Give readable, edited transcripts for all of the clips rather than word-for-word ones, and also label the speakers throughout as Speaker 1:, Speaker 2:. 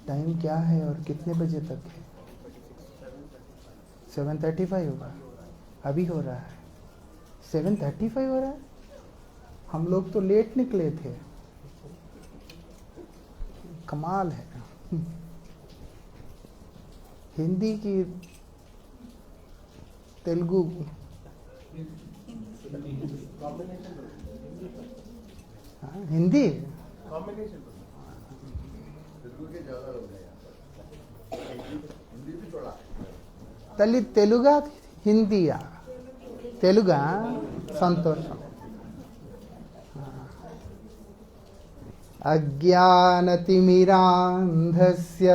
Speaker 1: Time क्या है और कितने बजे तक है? 7:35 होगा। अभी हो रहा है 7:35 हो रहा है। हम लोग तो लेट निकले थे। कमाल है। हिंदी की तेलुगु हिंदी తల్లి తెలుగా హిందీయా? తెలుగా? సంతోషం. అజ్ఞానతిమిరాంధస్య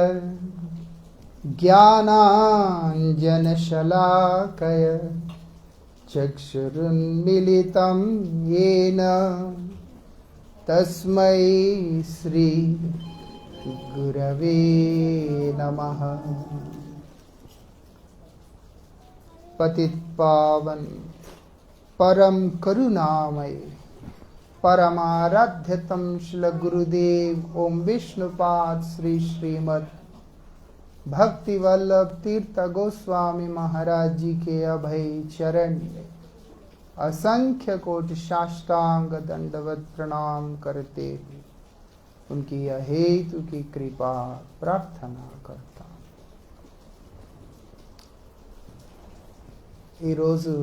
Speaker 1: జ్ఞానాంజనశలాకయ చక్షురున్మిలితం येन తస్మై శ్రీ గురవే నమః. पतित पावन परम करुणामय परमाराध्यतम श्री गुरुदेव ओम विष्णुपाद श्री श्रीमद भक्ति वल्लभ तीर्थ गोस्वामी महाराज जी के अभय चरण में असंख्य कोटि साष्टांग दंडवत प्रणाम करते हुए उनकी अहेतु की कृपा प्रार्थना करता. ఈరోజు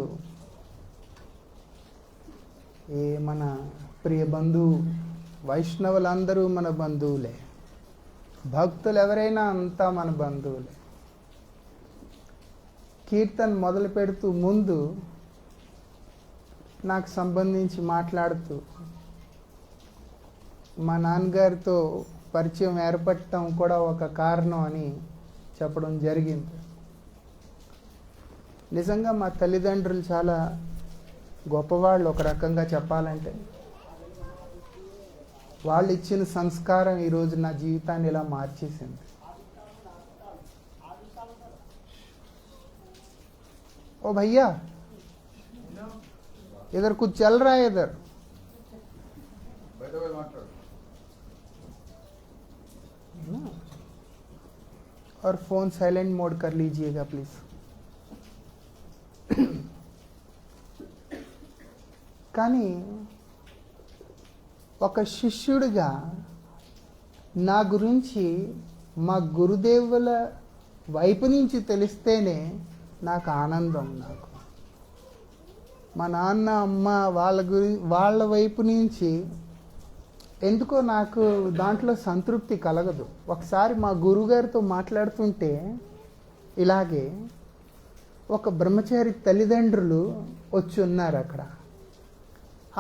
Speaker 1: మన ప్రియ బంధువు వైష్ణవులందరూ మన బంధువులే. భక్తులు ఎవరైనా అంతా మన బంధువులే. కీర్తన మొదలు పెడుతూ ముందు నాకు సంబంధించి మాట్లాడుతూ మా నాన్నగారితో పరిచయం ఏర్పడటం కూడా ఒక కారణం అని చెప్పడం జరిగింది. నిజంగా మా తల్లిదండ్రులు చాలా గొప్పవాళ్ళు. ఒక రకంగా చెప్పాలంటే వాళ్ళు ఇచ్చిన సంస్కారం ఈరోజు నా జీవితాన్ని ఇలా మార్చేసింది. ओ भैया इधर कुछ चल रहा है इधर. और फोन साइलेंट मोड कर लीजिएगा प्लीज. కానీ ఒక శిష్యుడిగా నా గురించి మా గురుదేవుల వైపు నుంచి తెలిస్తేనే నాకు ఆనందం. నాకు మా నాన్న అమ్మ వాళ్ళ వైపు నుంచి ఎందుకో నాకు దాంట్లో సంతృప్తి కలగదు. ఒకసారి మా గురుగారితో మాట్లాడుతుంటే ఇలాగే ఒక బ్రహ్మచారి తల్లిదండ్రులు వచ్చి ఉన్నారు అక్కడ.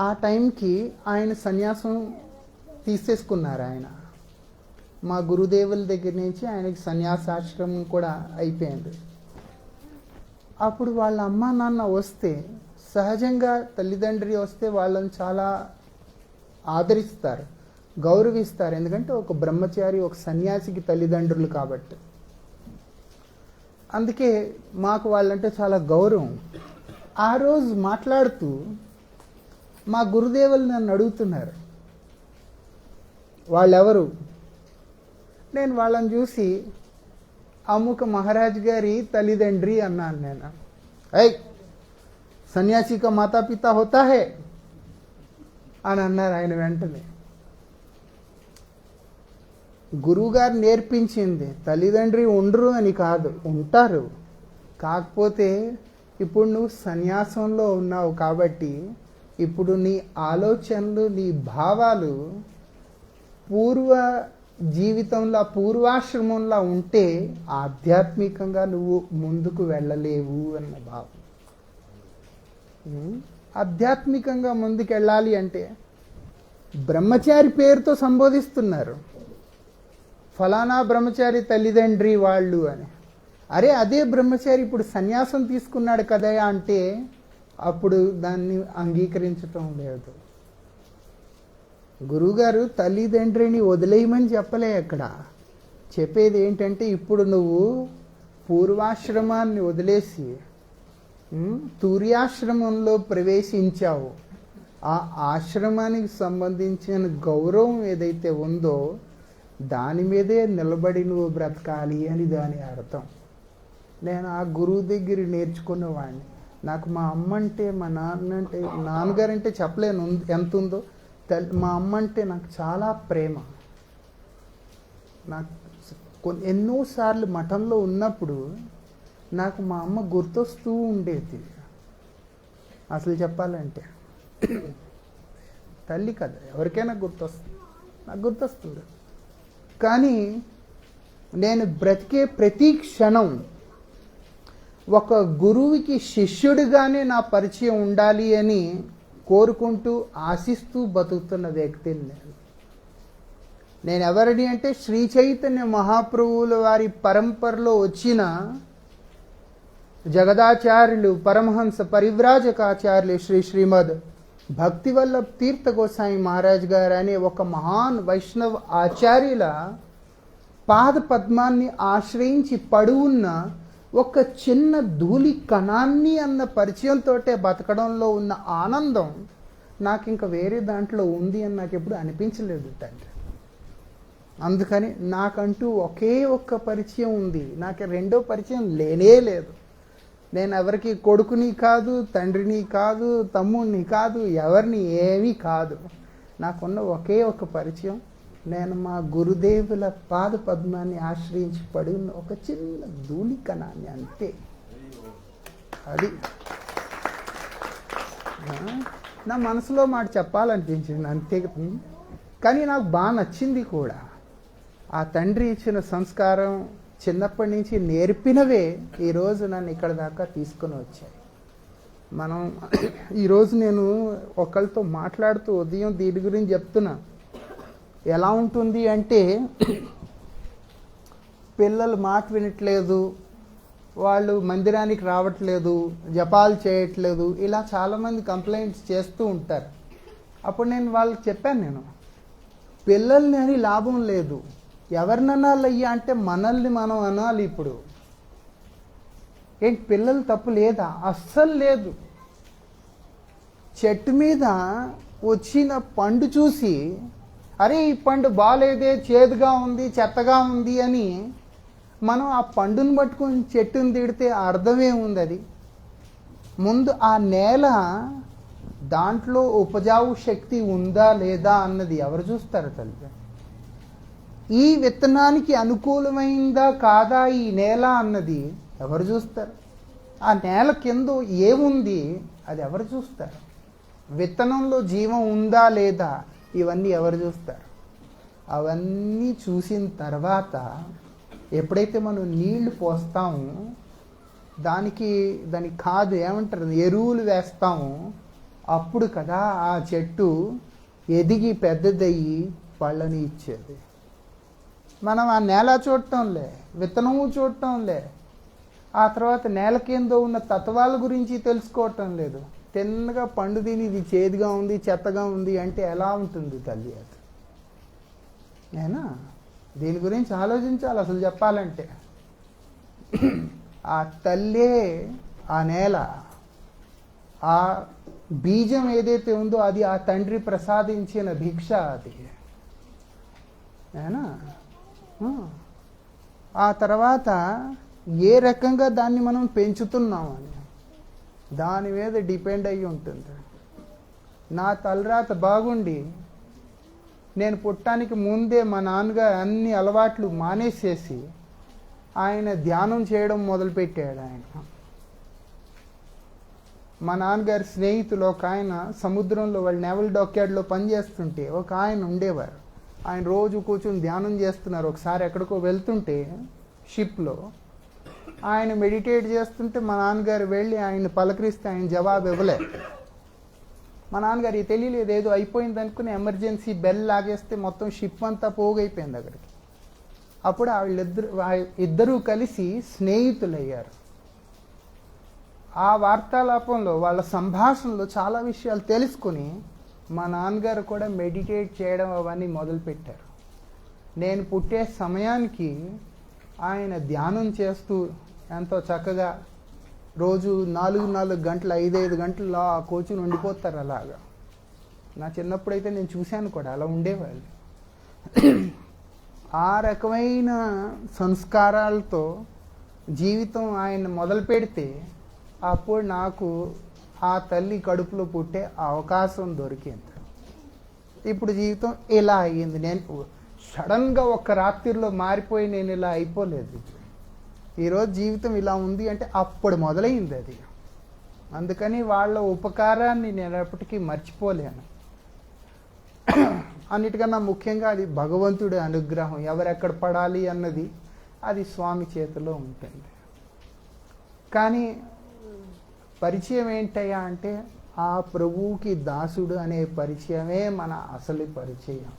Speaker 1: ఆ టైంకి ఆయన సన్యాసం తీసేసుకున్నారు. ఆయన మా గురుదేవుల దగ్గర నుంచి ఆయనకి సన్యాసాశ్రమం కూడా అయిపోయింది. అప్పుడు వాళ్ళ అమ్మ నాన్న వస్తే సహజంగా తల్లిదండ్రి వస్తే వాళ్ళని చాలా ఆదరిస్తారు, గౌరవిస్తారు. ఎందుకంటే ఒక బ్రహ్మచారి ఒక సన్యాసికి తల్లిదండ్రులు కాబట్టి. అందుకే మాకు వాళ్ళంటే చాలా గౌరవం. ఆ రోజు మాట్లాడుతూ మా గురుదేవులు నన్ను అడుగుతున్నారు వాళ్ళెవరు. నేను వాళ్ళని చూసి అముక మహారాజ్ గారి తల్లిదండ్రి అన్నాను. నేను ఐ సన్యాసి కా మాతా పితా హోతా హే అని అన్నారు ఆయన. వెంటనే గురువుగారు నేర్పించింది తల్లిదండ్రి ఉండరు అని కాదు, ఉంటారు. కాకపోతే ఇప్పుడు నువ్వు సన్యాసంలో ఉన్నావు కాబట్టి ఇప్పుడు నీ ఆలోచనలు నీ భావాలు పూర్వ జీవితంలో పూర్వాశ్రమంలో ఉంటే ఆధ్యాత్మికంగా నువ్వు ముందుకు వెళ్ళలేవు అన్న భావం. ఆధ్యాత్మికంగా ముందుకు వెళ్ళాలి అంటే బ్రహ్మచారి పేరుతో సంబోధిస్తున్నారు, ఫలానా బ్రహ్మచారి తల్లిదండ్రి వాళ్ళు అని. అరే అదే బ్రహ్మచారి ఇప్పుడు సన్యాసం తీసుకున్నాడు కదా అంటే అప్పుడు దాన్ని అంగీకరించటం లేదు. గురువుగారు తల్లిదండ్రిని వదిలేయమని చెప్పలే. అక్కడ చెప్పేది ఏంటంటే ఇప్పుడు నువ్వు పూర్వాశ్రమాన్ని వదిలేసి తూర్యాశ్రమంలో ప్రవేశించావు. ఆ ఆశ్రమానికి సంబంధించిన గౌరవం ఏదైతే ఉందో దాని మీదే నిలబడి నువ్వు బ్రతకాలి అని దాని అర్థం. నేను ఆ గురువు దగ్గర నేర్చుకున్నవాడిని. నాకు మా అమ్మ అంటే మా నాన్న అంటే నాన్నగారంటే చెప్పలేను ఎంత ఉందో. మా అమ్మ అంటే నాకు చాలా ప్రేమ. నాకు ఎన్నోసార్లు మఠంలో ఉన్నప్పుడు నాకు మా అమ్మ గుర్తొస్తూ ఉండేది. అసలు చెప్పాలంటే తల్లి కదా ఎవరికైనా గుర్తొస్తుంది, నాకు గుర్తొస్తుంది. కానీ నేను బ్రతికే ప్రతి క్షణం ఒక గురువుకి శిష్యుడిగానే నా పరిచయం ఉండాలి అని కోరుకుంటూ ఆశిస్తూ బతుకుతున్న వ్యక్తిని నేను ఎవరిని అంటే శ్రీ చైతన్య మహాప్రభువుల వారి పరంపరలో వచ్చిన జగదాచార్యులు పరమహంస పరివ్రాజకాచార్యులు శ్రీమద్ భక్తివల్లభ్ తీర్థ గోసాయి మహారాజ్ గారు అనే ఒక మహాన్ వైష్ణవ ఆచార్యుల పాద పద్మాన్ని ఆశ్రయించి పడువున్న ఒక చిన్న ధూళి కణాన్ని అన్న పరిచయంతో బతకడంలో ఉన్న ఆనందం నాకు ఇంకా వేరే దాంట్లో ఉంది అని నాకు ఎప్పుడు అనిపించలేదు తండ్రి. అందుకని నాకంటూ ఒకే ఒక్క పరిచయం ఉంది, నాకు రెండో పరిచయం లేనే లేదు. నేను ఎవరికి కొడుకుని కాదు, తండ్రిని కాదు, తమ్ముడిని కాదు, ఎవరిని ఏమీ కాదు. నాకున్న ఒకే ఒక పరిచయం నేను మా గురుదేవుల పాద పద్మాన్ని ఆశ్రయించి పడి ఉన్న ఒక చిన్న ధూళి కణాన్ని, అంతే. అది నా మనసులో మాట చెప్పాలనిపించింది అంతే. కానీ నాకు బాగా నచ్చింది కూడా. ఆ తండ్రి ఇచ్చిన సంస్కారం చిన్నప్పటి నుంచి నేర్పినవే ఈరోజు నన్ను ఇక్కడ దాకా తీసుకొని వచ్చాయి. మనం ఈరోజు నేను ఒకళ్ళతో మాట్లాడుతూ ఉదయం దీని గురించి చెప్తున్నా. ఎలా ఉంటుంది అంటే, పిల్లలు మాట వినట్లేదు, వాళ్ళు మందిరానికి రావట్లేదు, జపాలు చేయట్లేదు, ఇలా చాలామంది కంప్లైంట్స్ చేస్తూ ఉంటారు. అప్పుడు నేను వాళ్ళకి చెప్పాను, పిల్లల్ని అని లాభం లేదు, ఎవరిని అనాలయ్యా అంటే మనల్ని మనం అనాలి. ఇప్పుడు ఏంటి, పిల్లలు తప్పు లేదా? అస్సలు లేదు. చెట్టు మీద వచ్చిన పండు చూసి, అరే ఈ పండు బాగాలేదే, చేదుగా ఉంది, చెత్తగా ఉంది అని మనం ఆ పండుని పట్టుకొని చెట్టుని తిడితే అర్థమే ఉంది? అది ముందు ఆ నేల దాంట్లో ఉపజావు శక్తి ఉందా లేదా అన్నది ఎవరు చూస్తారు తల్లి? ఈ విత్తనానికి అనుకూలమైందా కాదా ఈ నేల అన్నది ఎవరు చూస్తారు? ఆ నేల కింద ఏముంది అది ఎవరు చూస్తారు? విత్తనంలో జీవం ఉందా లేదా ఇవన్నీ ఎవరు చూస్తారు? అవన్నీ చూసిన తర్వాత ఎప్పుడైతే మనం నీళ్లు పోస్తామో, దానికి కాదు ఏమంటారు, ఎరువులు వేస్తాము, అప్పుడు కదా ఆ చెట్టు ఎదిగి పెద్దదయ్యి పళ్ళని ఇచ్చేది. మనం ఆ నేల చూడటంలే, విత్తనము చూడటంలే, ఆ తర్వాత నేల కింద ఉన్న తత్వాల గురించి తెలుసుకోవటం లేదు. తిన్నగా పండు తిని ఇది చేదుగా ఉంది, చెత్తగా ఉంది అంటే ఎలా ఉంటుంది తల్లి? అది నేనా దీని గురించి ఆలోచించాలి అసలు చెప్పాలంటే. ఆ తల్లే ఆ నేల, ఆ బీజం ఏదైతే ఉందో అది ఆ తండ్రి ప్రసాదించిన భిక్ష. అది నేనా ఆ తర్వాత ఏ రకంగా దాన్ని మనం పెంచుతున్నామని దాని మీద డిపెండ్ అయ్యి ఉంటుంది. నా తలరాత బాగుండి నేను పుట్టడానికి ముందే మా నాన్నగారు అన్ని అలవాట్లు మానేసేసి ఆయన ధ్యానం చేయడం మొదలుపెట్టాడు. ఆయన మా నాన్నగారి స్నేహితులు ఒక ఆయన సముద్రంలో వాళ్ళు నేవల్ డాక్యార్డ్లో పనిచేస్తుంటే ఒక ఆయన ఉండేవారు. ఆయన రోజు కూర్చొని ధ్యానం చేస్తున్నారు. ఒకసారి ఎక్కడికో వెళ్తుంటే షిప్లో ఆయన మెడిటేట్ చేస్తుంటే మా నాన్నగారు వెళ్ళి ఆయన పలకరిస్తే ఆయన జవాబు ఇవ్వలే. మా నాన్నగారికి తెలియలేదు, ఏదో అయిపోయింది అనుకుని ఎమర్జెన్సీ బెల్ లాగేస్తే మొత్తం షిప్ అంతా పోగైపోయింది అక్కడికి. అప్పుడు ఇద్దరూ కలిసి స్నేహితులయ్యారు. ఆ వార్తాలాపంలో వాళ్ళ సంభాషణలో చాలా విషయాలు తెలుసుకుని మా నాన్నగారు కూడా మెడిటేట్ చేయడం అవన్నీ మొదలుపెట్టారు. నేను పుట్టే సమయానికి ఆయన ధ్యానం చేస్తూ ఎంతో చక్కగా రోజు 4 గంటలు 5 గంటలు ఆ కూర్చుని ఉండిపోతారు. అలాగా నా చిన్నప్పుడైతే నేను చూశాను కూడా, అలా ఉండేవాళ్ళు. ఆ రకమైన సంస్కారాలతో జీవితం ఆయన మొదలు పెడితే అప్పుడు నాకు ఆ తల్లి కడుపులో పుట్టే అవకాశం దొరికింది. ఇప్పుడు జీవితం ఇలా అయ్యింది. నేను సడన్గా ఒక్క రాత్రిలో మారిపోయి నేను ఇలా అయిపోలేదు. ఈరోజు జీవితం ఇలా ఉంది అంటే అప్పుడు మొదలైంది అది. అందుకని వాళ్ళ ఉపకారాన్ని నేను ఎప్పటికీ మర్చిపోలేను. అన్నిటికన్నా ముఖ్యంగా అది భగవంతుడి అనుగ్రహం. ఎవరెక్కడ పడాలి అన్నది అది స్వామి చేతిలో ఉంటుంది. కానీ పరిచయం ఏంటయ్యా అంటే ఆ ప్రభువుకి దాసుడు అనే పరిచయమే మన అసలు పరిచయం.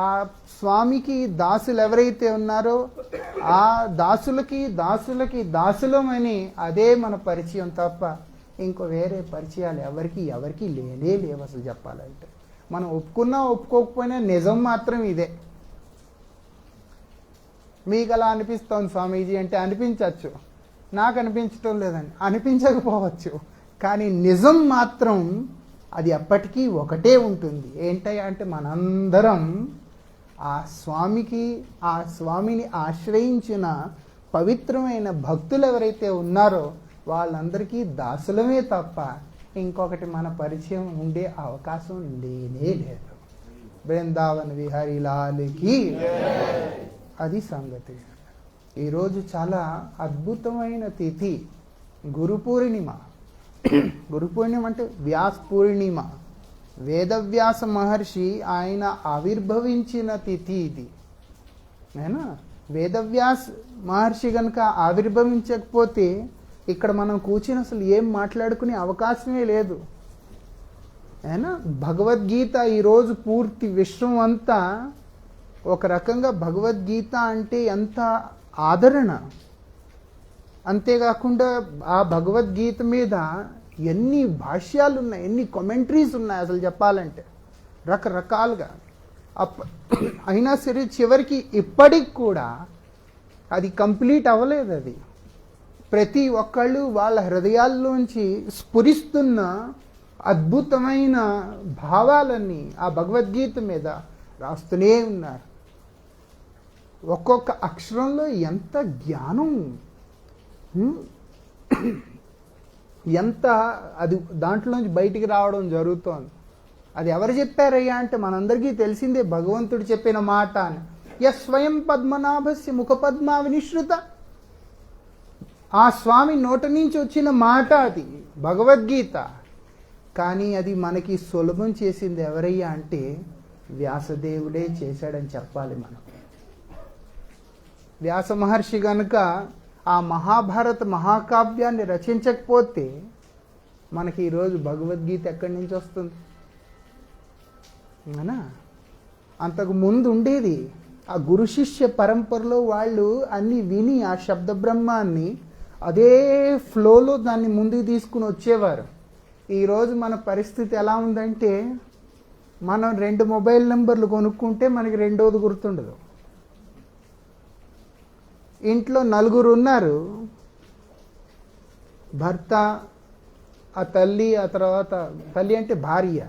Speaker 1: ఆ స్వామికి దాసులు ఎవరైతే ఉన్నారో ఆ దాసులకి దాసులమని అదే మన పరిచయం తప్ప ఇంకో వేరే పరిచయాలు ఎవరికి లేవు అసలు చెప్పాలంటే. మనం ఒప్పుకున్నా ఒప్పుకోకపోయినా నిజం మాత్రం ఇదే. మీకు అలా అనిపిస్తోంది స్వామీజీ అంటే అనిపించవచ్చు, నాకు అనిపించటం లేదని అనిపించకపోవచ్చు, కానీ నిజం మాత్రం అది ఎప్పటికీ ఒకటే ఉంటుంది. ఏంటయ్యా అంటే మనందరం ఆ స్వామిని ఆశ్రయించిన పవిత్రమైన భక్తులు ఎవరైతే ఉన్నారో వాళ్ళందరికీ దాసులమే తప్ప ఇంకొకటి మన పరిచయం ఉండే అవకాశం లేనే లేదు. బృందావన్ విహారీ లాల్కి అది సంగతి. ఈరోజు చాలా అద్భుతమైన తిథి గురు పూర్ణిమ. గురు పూర్ణిమ అంటే వ్యాస పూర్ణిమ. వేదవ్యాస మహర్షి ఆయన ఆవిర్భవించిన తిథి ఇది. వేదవ్యాస మహర్షి కనుక ఆవిర్భవించకపోతే ఇక్కడ మనం కూర్చుని అసలు ఏం మాట్లాడుకునే అవకాశమే లేదు. అయినా భగవద్గీత ఈరోజు పూర్తి విశ్వం అంతా ఒక రకంగా భగవద్గీత అంటే ఎంత ఆదరణ. అంతేకాకుండా ఆ భగవద్గీత మీద ఎన్ని భాష్యాలు ఉన్నాయి, ఎన్ని కామెంటరీస్ ఉన్నాయి అసలు చెప్పాలంటే రకరకాలుగా. అయినా సరే చివరికి ఇప్పటికి కూడా అది కంప్లీట్ అవ్వలేదు. అది ప్రతి ఒక్కళ్ళు వాళ్ళ హృదయాల్లోంచి స్ఫురిస్తున్న అద్భుతమైన భావాలన్నీ ఆ భగవద్గీత మీద రాస్తూనే ఉన్నారు. ఒక్కొక్క అక్షరంలో ఎంత జ్ఞానం, ఎంత అది దాంట్లోంచి బయటికి రావడం జరుగుతోంది. అది ఎవరు చెప్పారయ్యా అంటే మనందరికీ తెలిసిందే, భగవంతుడు చెప్పిన మాట అని. స్వయం పద్మనాభస్య ముఖపద్మా వినిశ్రుత. ఆ స్వామి నోట నుంచి వచ్చిన మాట అది భగవద్గీత. కానీ అది మనకి సులభం చేసింది ఎవరయ్యా అంటే వ్యాసదేవుడే చేశాడని చెప్పాలి మనం. వ్యాస మహర్షి గనుక ఆ మహాభారత మహాకావ్యాన్ని రచించకపోతే మనకి ఈరోజు భగవద్గీత ఎక్కడి నుంచి వస్తుంది? అవునా? అంతకు ముందు ఉండేది ఆ గురు శిష్య పరంపరలో వాళ్ళు అన్నీ విని ఆ శబ్ద బ్రహ్మాన్ని అదే ఫ్లోలో దాన్ని ముందుకు తీసుకుని వచ్చేవారు. ఈరోజు మన పరిస్థితి ఎలా ఉందంటే మనం 2 మొబైల్ నెంబర్లు కొనుక్కుంటే మనకి రెండోది గుర్తుండదు. ఇంట్లో 4 ఉన్నారు, భర్త, ఆ తల్లి, ఆ తర్వాత తల్లి అంటే భార్య,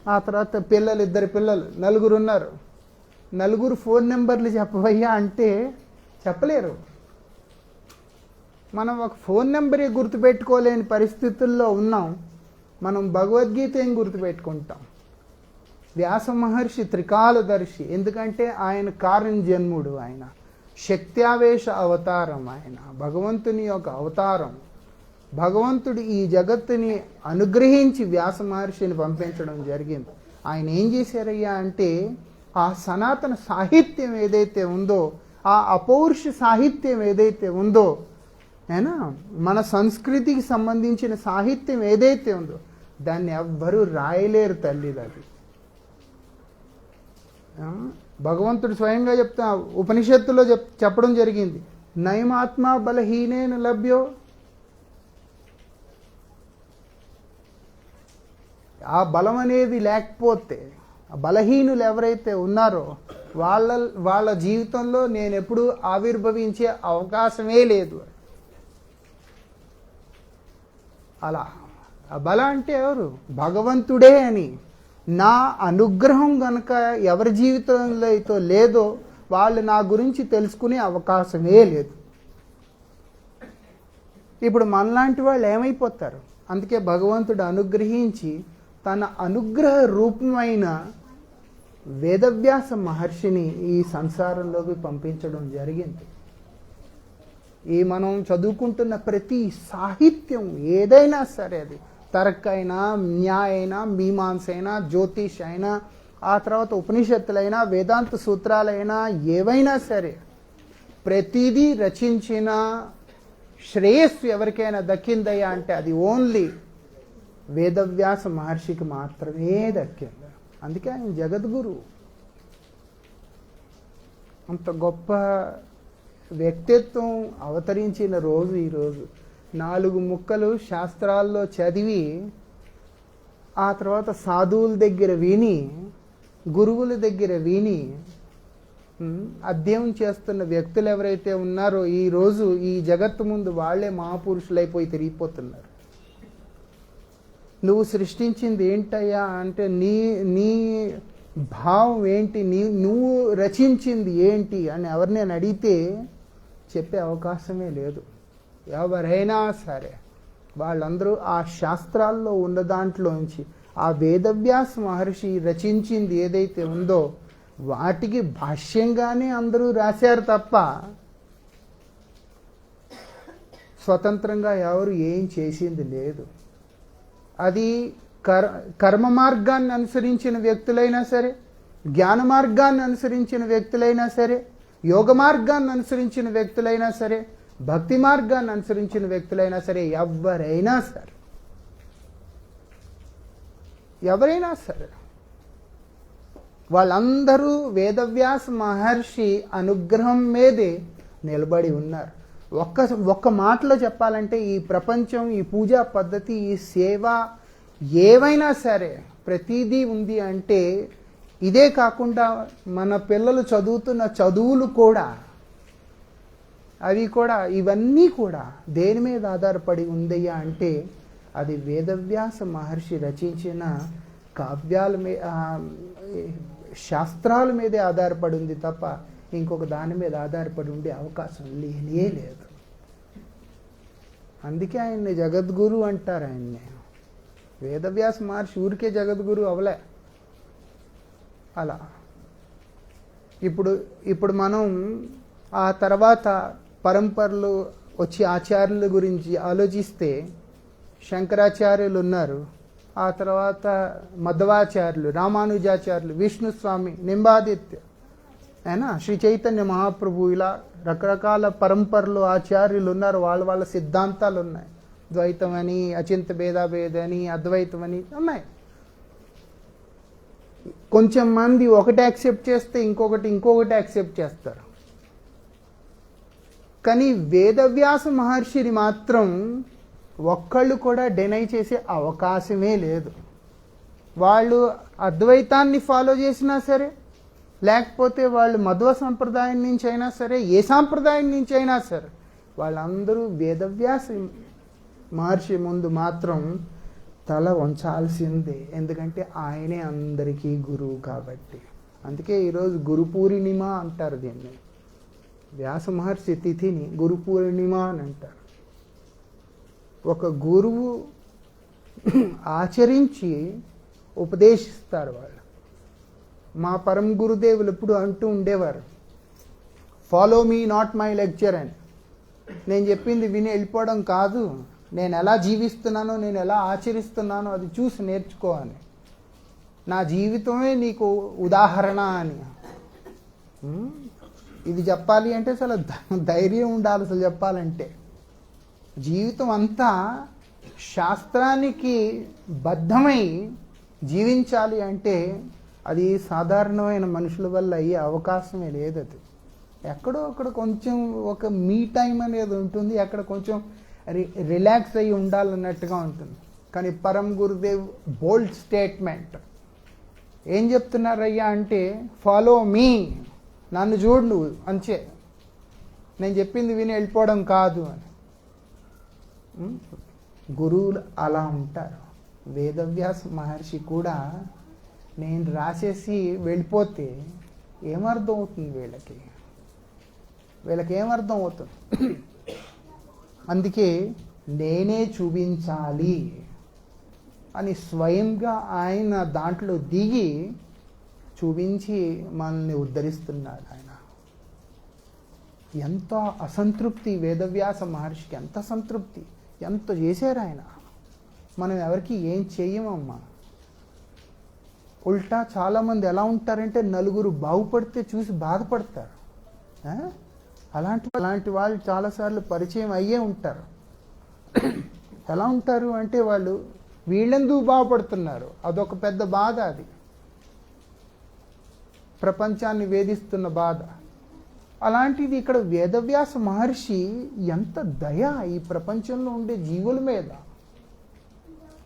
Speaker 1: ఆ తర్వాత పిల్లలు, 2 పిల్లలు, 4 ఉన్నారు. 4 ఫోన్ నెంబర్లు చెప్పవయ్యా అంటే చెప్పలేరు. మనం ఒక ఫోన్ నెంబరే గుర్తుపెట్టుకోలేని పరిస్థితుల్లో ఉన్నాం. మనం భగవద్గీత ఏం గుర్తుపెట్టుకుంటాం? వ్యాస మహర్షి త్రికాలదర్శి, ఎందుకంటే ఆయన కారణ జన్ముడు, ఆయన శక్త్యావేశ అవతారం, ఆయన భగవంతుని యొక్క అవతారం. భగవంతుడు ఈ జగత్తుని అనుగ్రహించి వ్యాస మహర్షిని పంపించడం జరిగింది. ఆయన ఏం చేశారయ్యా అంటే ఆ సనాతన సాహిత్యం ఏదైతే ఉందో, ఆ అపౌరుష సాహిత్యం ఏదైతే ఉందో, అయినా మన సంస్కృతికి సంబంధించిన సాహిత్యం ఏదైతే ఉందో దాన్ని ఎవ్వరూ రాయలేరు తల్లి. అది భగవంతుడు స్వయంగా చెప్తా ఉపనిషత్తులో చెప్పడం జరిగింది, నయమాత్మా బలహీనేన లభ్యో. ఆ బలం అనేది లేకపోతే, ఆ బలహీనులు ఎవరైతే ఉన్నారో వాళ్ళ జీవితంలో నేను ఎప్పుడూ ఆవిర్భవించే అవకాశమే లేదు. అలా ఆ బల అంటే ఎవరు? భగవంతుడే అని. నా అనుగ్రహం గనక ఎవరి జీవితంలో అయితే లేదో వాళ్ళు నా గురించి తెలుసుకునే అవకాశమే లేదు. ఇప్పుడు మనలాంటి వాళ్ళు ఏమైపోతారు? అందుకే భగవంతుడు అనుగ్రహించి తన అనుగ్రహ రూపమైన వేదవ్యాస మహర్షిని ఈ సంసారంలోకి పంపించడం జరిగింది. ఈ మనం చదువుకుంటున్న ప్రతి సాహిత్యం ఏదైనా సరే, అది తర్క్ అయినా, న్యాయ అయినా, మీమాంస అయినా, జ్యోతిష్ అయినా, ఆ తర్వాత ఉపనిషత్తులైనా, వేదాంత సూత్రాలైనా, ఏవైనా సరే ప్రతిదీ రచించిన శ్రేయస్సు ఎవరికైనా దక్కిందయ్యా అంటే అది ఓన్లీ వేదవ్యాస మహర్షికి మాత్రమే దక్కింది. అందుకే ఆయన జగద్గురు. అంత గొప్ప వ్యక్తిత్వం అవతరించిన రోజు ఈరోజు. 4 ముక్కలు శాస్త్రాల్లో చదివి, ఆ తర్వాత సాధువుల దగ్గర విని, గురువుల దగ్గర విని అధ్యయనం చేస్తున్న వ్యక్తులు ఎవరైతే ఉన్నారో ఈరోజు ఈ జగత్తు ముందు వాళ్లే మహాపురుషులైపోయి తిరిగిపోతున్నారు. నువ్వు సృష్టించింది ఏంటయ్యా అంటే నీ భావం ఏంటి, నువ్వు రచించింది ఏంటి అని ఎవరినైనా అడిగితే చెప్పే అవకాశమే లేదు. ఎవరైనా సరే వాళ్ళందరూ ఆ శాస్త్రాల్లో ఉన్న దాంట్లోంచి ఆ వేదవ్యాస మహర్షి రచించింది ఏదైతే ఉందో వాటికి భాష్యంగానే అందరూ రాశారు తప్ప స్వతంత్రంగా ఎవరు ఏం చేసింది లేదు. అది కర్మ మార్గాన్ని అనుసరించిన వ్యక్తులైనా సరే, జ్ఞాన మార్గాన్ని అనుసరించిన వ్యక్తులైనా సరే, యోగ మార్గాన్ని అనుసరించిన వ్యక్తులైనా సరే, భక్తి మార్గాన్ని అనుసరించిన వ్యక్తులైనా సరే, ఎవరైనా సరే వాళ్ళందరూ వేదవ్యాస మహర్షి అనుగ్రహం మీదే నిలబడి ఉన్నారు. ఒక్క మాటలో చెప్పాలంటే ఈ ప్రపంచం, ఈ పూజా పద్ధతి, ఈ సేవ ఏవైనా సరే ప్రతిదీ ఉంది అంటే, ఇదే కాకుండా మన పిల్లలు చదువుతున్న చదువులు కూడా, ఇవన్నీ కూడా దేని మీద ఆధారపడి ఉందయ్యా అంటే అది వేదవ్యాస మహర్షి రచించిన కావ్యాల మీద, శాస్త్రాల మీదే ఆధారపడి ఉంది తప్ప ఇంకొక దాని మీద ఆధారపడి ఉండే అవకాశం లేనే లేదు. అందుకే ఆయన్ని జగద్గురు అంటారు. ఆయన్ని వేదవ్యాస మహర్షి ఊరికే జగద్గురు అవలే. అలా ఇప్పుడు మనం ఆ తర్వాత పరంపరలు వచ్చి ఆచార్యుల గురించి ఆలోచిస్తే శంకరాచార్యులు ఉన్నారు, ఆ తర్వాత మధ్వాచార్యులు, రామానుజాచార్యులు, విష్ణుస్వామి, నింబాదిత్య, అయినా శ్రీ చైతన్య మహాప్రభు, ఇలా రకరకాల పరంపరలు ఆచార్యులు ఉన్నారు. వాళ్ళ సిద్ధాంతాలు ఉన్నాయి. ద్వైతం అని, అచింత భేదాభేద అని, అద్వైతం అని ఉన్నాయి. కొంచెం మంది ఒకటి యాక్సెప్ట్ చేస్తే ఇంకొకటి యాక్సెప్ట్ చేస్తారు. కానీ వేదవ్యాస మహర్షిని మాత్రం ఒక్కళ్ళు కూడా డినై చేసే అవకాశమే లేదు. వాళ్ళు అద్వైతాన్ని ఫాలో చేసినా సరే, లేకపోతే వాళ్ళు మధ్వ సంప్రదాయం నుంచి అయినా సరే, ఏ సాంప్రదాయం నుంచి అయినా సరే, వాళ్ళందరూ వేదవ్యాస మహర్షి ముందు మాత్రం తల వంచాల్సిందే. ఎందుకంటే ఆయనే అందరికీ గురువు కాబట్టి. అందుకే ఈరోజు గురు పూర్ణిమ అంటారు దీన్ని. వ్యాస మహర్షి తిథిని గురు పూర్ణిమ అని అంటారు. ఒక గురువు ఆచరించి ఉపదేశిస్తారు వాళ్ళు. మా పరమ గురుదేవులు ఎప్పుడు అంటూ ఉండేవారు, follow me not my lecture అని. నేను చెప్పింది విని వెళ్ళిపోవడం కాదు, నేను ఎలా జీవిస్తున్నానో, నేను ఎలా ఆచరిస్తున్నానో అది చూసి నేర్చుకో అని. నా జీవితమే నీకు ఉదాహరణ అని. ఇది చెప్పాలి అంటే అసలు ధైర్యం ఉండాలి. అసలు చెప్పాలంటే జీవితం అంతా శాస్త్రానికి బద్ధమై జీవించాలి అంటే అది సాధారణమైన మనుషుల వల్ల అయ్యే అవకాశమే లేదు. అది ఎక్కడో అక్కడ కొంచెం ఒక మీ టైం అనేది ఉంటుంది, అక్కడ కొంచెం రిలాక్స్ అయ్యి ఉండాలన్నట్టుగా ఉంటుంది. కానీ పరమ్ గురుదేవ్ బోల్డ్ స్టేట్మెంట్ ఏం చెప్తున్నారయ్యా అంటే, ఫాలో మీ, నన్ను చూడు నువ్వు అంచే, నేను చెప్పింది విని వెళ్ళిపోవడం కాదు అని. గురువులు అలా ఉంటారు. వేదవ్యాస మహర్షి కూడా నేను రాసేసి వెళ్ళిపోతే ఏమర్థం అవుతుంది వీళ్ళకి ఏమర్థం అవుతుంది? అందుకే నేనే చూపించాలి అని స్వయంగా ఆయన దాంట్లో దిగి చూపించి మనల్ని ఉద్ధరిస్తున్నాడు. ఆయన ఎంత అసంతృప్తి వేదవ్యాస మహర్షికి, ఎంత సంతృప్తి, ఎంత చేశారు ఆయన. మనం ఎవరికి ఏం చెయ్యమమ్మా. ఉల్టా చాలామంది ఎలా ఉంటారంటే నలుగురు బాగుపడితే చూసి బాధపడతారు. అలాంటి వాళ్ళు చాలాసార్లు పరిచయం అయ్యే ఉంటారు. ఎలా ఉంటారు అంటే వాళ్ళు వీళ్ళెందుకు బాగుపడుతున్నారు, అదొక పెద్ద బాధ. అది ప్రపంచాన్ని వేధిస్తున్న బాధ. అలాంటిది ఇక్కడ వేదవ్యాస మహర్షి ఎంత దయ ఈ ప్రపంచంలో ఉండే జీవుల మీద.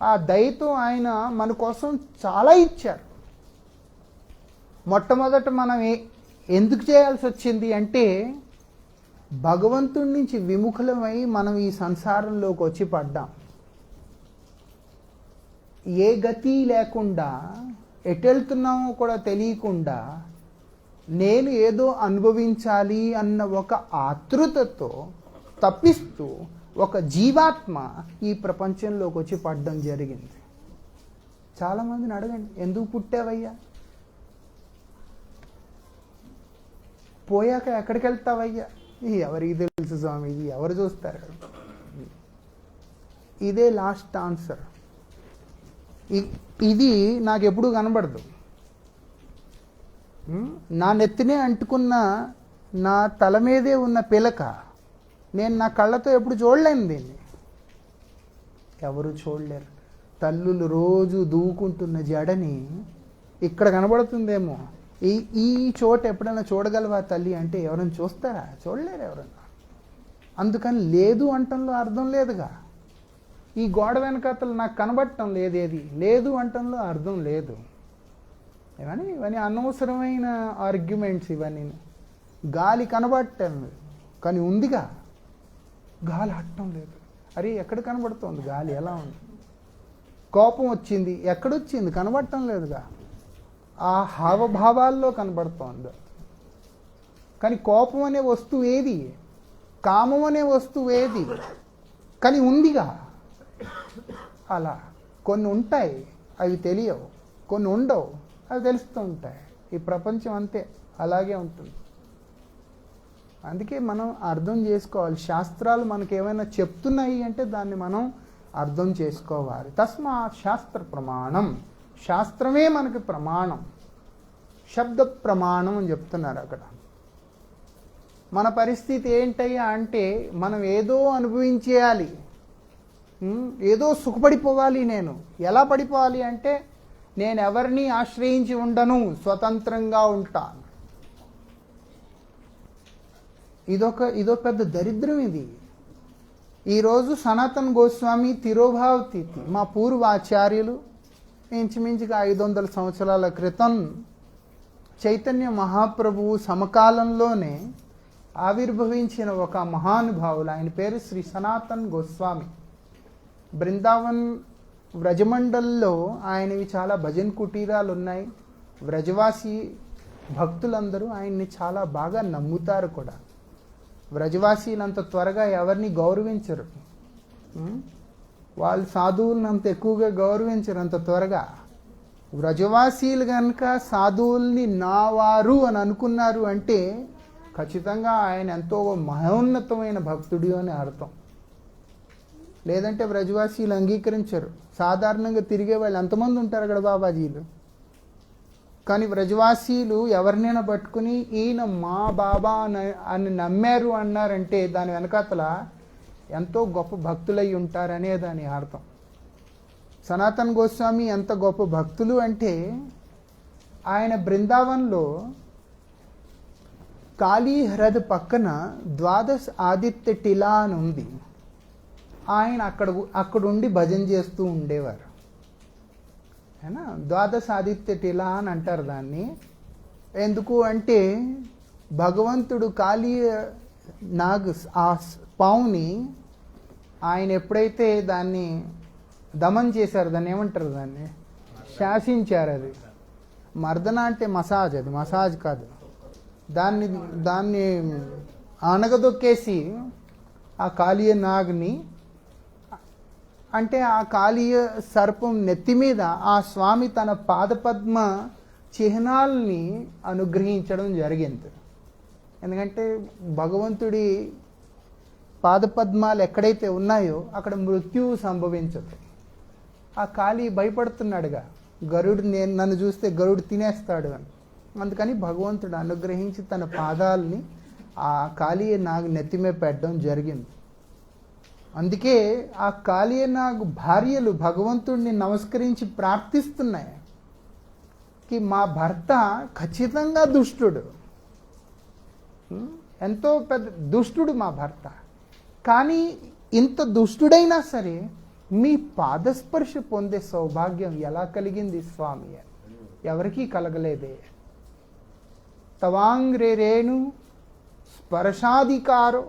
Speaker 1: ఆ దయతో ఆయన మన కోసం చాలా ఇచ్చారు. మొట్టమొదట మనం ఎందుకు చేయాల్సి వచ్చింది అంటే, భగవంతుడి నుంచి విముఖులమై మనం ఈ సంసారంలోకి వచ్చి పడ్డాం. ఏ గతి లేకుండా, ఎటెళ్తున్నామో కూడా తెలియకుండా, నేను ఏదో అనుభవించాలి అన్న ఒక ఆతృతతో తప్పిస్తూ ఒక జీవాత్మ ఈ ప్రపంచంలోకి వచ్చి పడడం జరిగింది. చాలామందిని అడగండి, ఎందుకు పుట్టావయ్యా, పోయాక ఎక్కడికి వెళ్తావయ్యా? ఎవరికి తెలుసు స్వామి, ఇది ఎవరు చూస్తారు? ఇదే లాస్ట్ ఆన్సర్. ఇది నాకు ఎప్పుడూ కనబడదు. నా నెత్తినే అంటుకున్న నా తల మీదే ఉన్న పిలక నేను నా కళ్ళతో ఎప్పుడు చూడలేను దీన్ని. ఎవరు చూడలేరు. తల్లులు రోజు దూకుంటున్న జడని ఇక్కడ కనబడుతుందేమో, ఈ ఈ చోట ఎప్పుడైనా చూడగలవా తల్లి అంటే ఎవరైనా చూస్తారా? చూడలేరు ఎవరన్నా. అందుకని లేదు అంటంలో అర్థం లేదుగా. ఈ గోడ వెనకాతలు నాకు కనబడటం లేదేది, లేదు అంటంలో అర్థం లేదు. ఇవన్నీ అనవసరమైన ఆర్గ్యుమెంట్స్ ఇవన్నీ. గాలి కనబడటం లేదు కానీ ఉందిగా, గాలి ఆడటం లేదు. అరే ఎక్కడ కనబడుతోంది గాలి, ఎలా ఉంది? కోపం వచ్చింది, ఎక్కడొచ్చింది? కనబడటం లేదుగా, ఆ హావభావాల్లో కనబడుతోంది. కానీ కోపం అనే వస్తువు ఏది, కామం అనే వస్తువు ఏది, కానీ ఉందిగా. అలా కొన్ని ఉంటాయి అవి తెలియవు, కొన్ని ఉండవు అవి తెలుస్తూ ఉంటాయి. ఈ ప్రపంచం అంతే, అలాగే ఉంటుంది. అందుకే మనం అర్థం చేసుకోవాలి. శాస్త్రాలు మనకి ఏమైనా చెప్తున్నాయి అంటే దాన్ని మనం అర్థం చేసుకోవాలి. తస్మా శాస్త్ర ప్రమాణం, శాస్త్రమే మనకి ప్రమాణం, శబ్ద ప్రమాణం అని చెప్తున్నారు అక్కడ. మన పరిస్థితి ఏంటయ్యా అంటే మనం ఏదో అనుభవించేయాలి, ఏదో సుఖపడిపోవాలి. నేను ఎలా పడిపోవాలి అంటే నేను ఎవరిని ఆశ్రయించి ఉండను, స్వతంత్రంగా ఉంటాను. ఇదో పెద్ద దరిద్రం ఇది. ఈరోజు సనాతన్ గోస్వామి తిరోభావ తిథి. మా పూర్వాచార్యులు ఇంచుమించుగా 500 సంవత్సరాల క్రితం చైతన్య మహాప్రభువు సమకాలంలోనే ఆవిర్భవించిన ఒక మహానుభావులు. ఆయన పేరు శ్రీ సనాతన్ గోస్వామి. బృందావన్ వ్రజమండల్లో ఆయనవి చాలా భజన్ కుటీరాలు ఉన్నాయి. వ్రజవాసి భక్తులందరూ ఆయన్ని చాలా బాగా నమ్ముతారు కూడా. వ్రజవాసీలంత త్వరగా ఎవరిని గౌరవించరు, వాళ్ళు సాధువులను అంత ఎక్కువగా గౌరవించరు అంత త్వరగా. వ్రజవాసీలు కనుక సాధువుల్ని నావారు అని అనుకున్నారు అంటే ఖచ్చితంగా ఆయన ఎంతో మహోన్నతమైన భక్తుడు అని అర్థం. లేదంటే వ్రజవాసీలు అంగీకరించరు. సాధారణంగా తిరిగే వాళ్ళు ఎంతమంది ఉంటారు అక్కడ బాబాజీలు. కానీ వ్రజవాసీలు ఎవరినైనా పట్టుకుని ఈయన మా బాబా అని నమ్మారు అన్నారంటే దాని వెనకాతల ఎంతో గొప్ప భక్తులై ఉంటారనే దాని అర్థం. సనాతన్ గోస్వామి ఎంత గొప్ప భక్తులు అంటే ఆయన బృందావన్లో కాళీ హ్రద్ పక్కన ద్వాదశ్ ఆదిత్య టిలా అని ఉంది. ఆయన అక్కడుండి భజన చేస్తూ ఉండేవారు. ద్వాదశ ఆదిత్య టిలా అని అంటారు దాన్ని. ఎందుకు అంటే భగవంతుడు కాళీ నాగ్ ఆ పావుని ఆయన ఎప్పుడైతే దాన్ని దమన్ చేశారు, దాన్ని ఏమంటారు, దాన్ని శాసించారు. అది మర్దన అంటే మసాజ్, అది మసాజ్ కాదు. దాన్ని అనగదొక్కేసి ఆ కాళీయ నాగ్ని, అంటే ఆ కాళీయ సర్పం నెత్తి మీద ఆ స్వామి తన పాదపద్మ చిహ్నాల్ని అనుగ్రహించడం జరిగింది. ఎందుకంటే భగవంతుడి పాదపద్మాలు ఎక్కడైతే ఉన్నాయో అక్కడ మృత్యువు సంభవించదు. ఆ కాళీ భయపడుతున్నాడుగా, గరుడు నన్ను చూస్తే గరుడు తినేస్తాడు అని. అందుకని భగవంతుడు అనుగ్రహించి తన పాదాలని ఆ కాళీయ నాగు నెత్తిమే పెట్టడం జరిగింది. అందుకే ఆ కాళీయ నాగు భార్యలు భగవంతుడిని నమస్కరించి ప్రార్థిస్తున్నాయి కి మా భర్త ఖచ్చితంగా దుష్టుడు, ఎంతో పెద్ద దుష్టుడు మా భర్త, కానీ ఇంత దుష్టుడైనా సరే మీ పాదస్పర్శ పొందే సౌభాగ్యం ఎలా కలిగింది స్వామి అని. ఎవరికీ కలగలేదే. తవాంగ్రేరేణు స్పర్శాధికారో,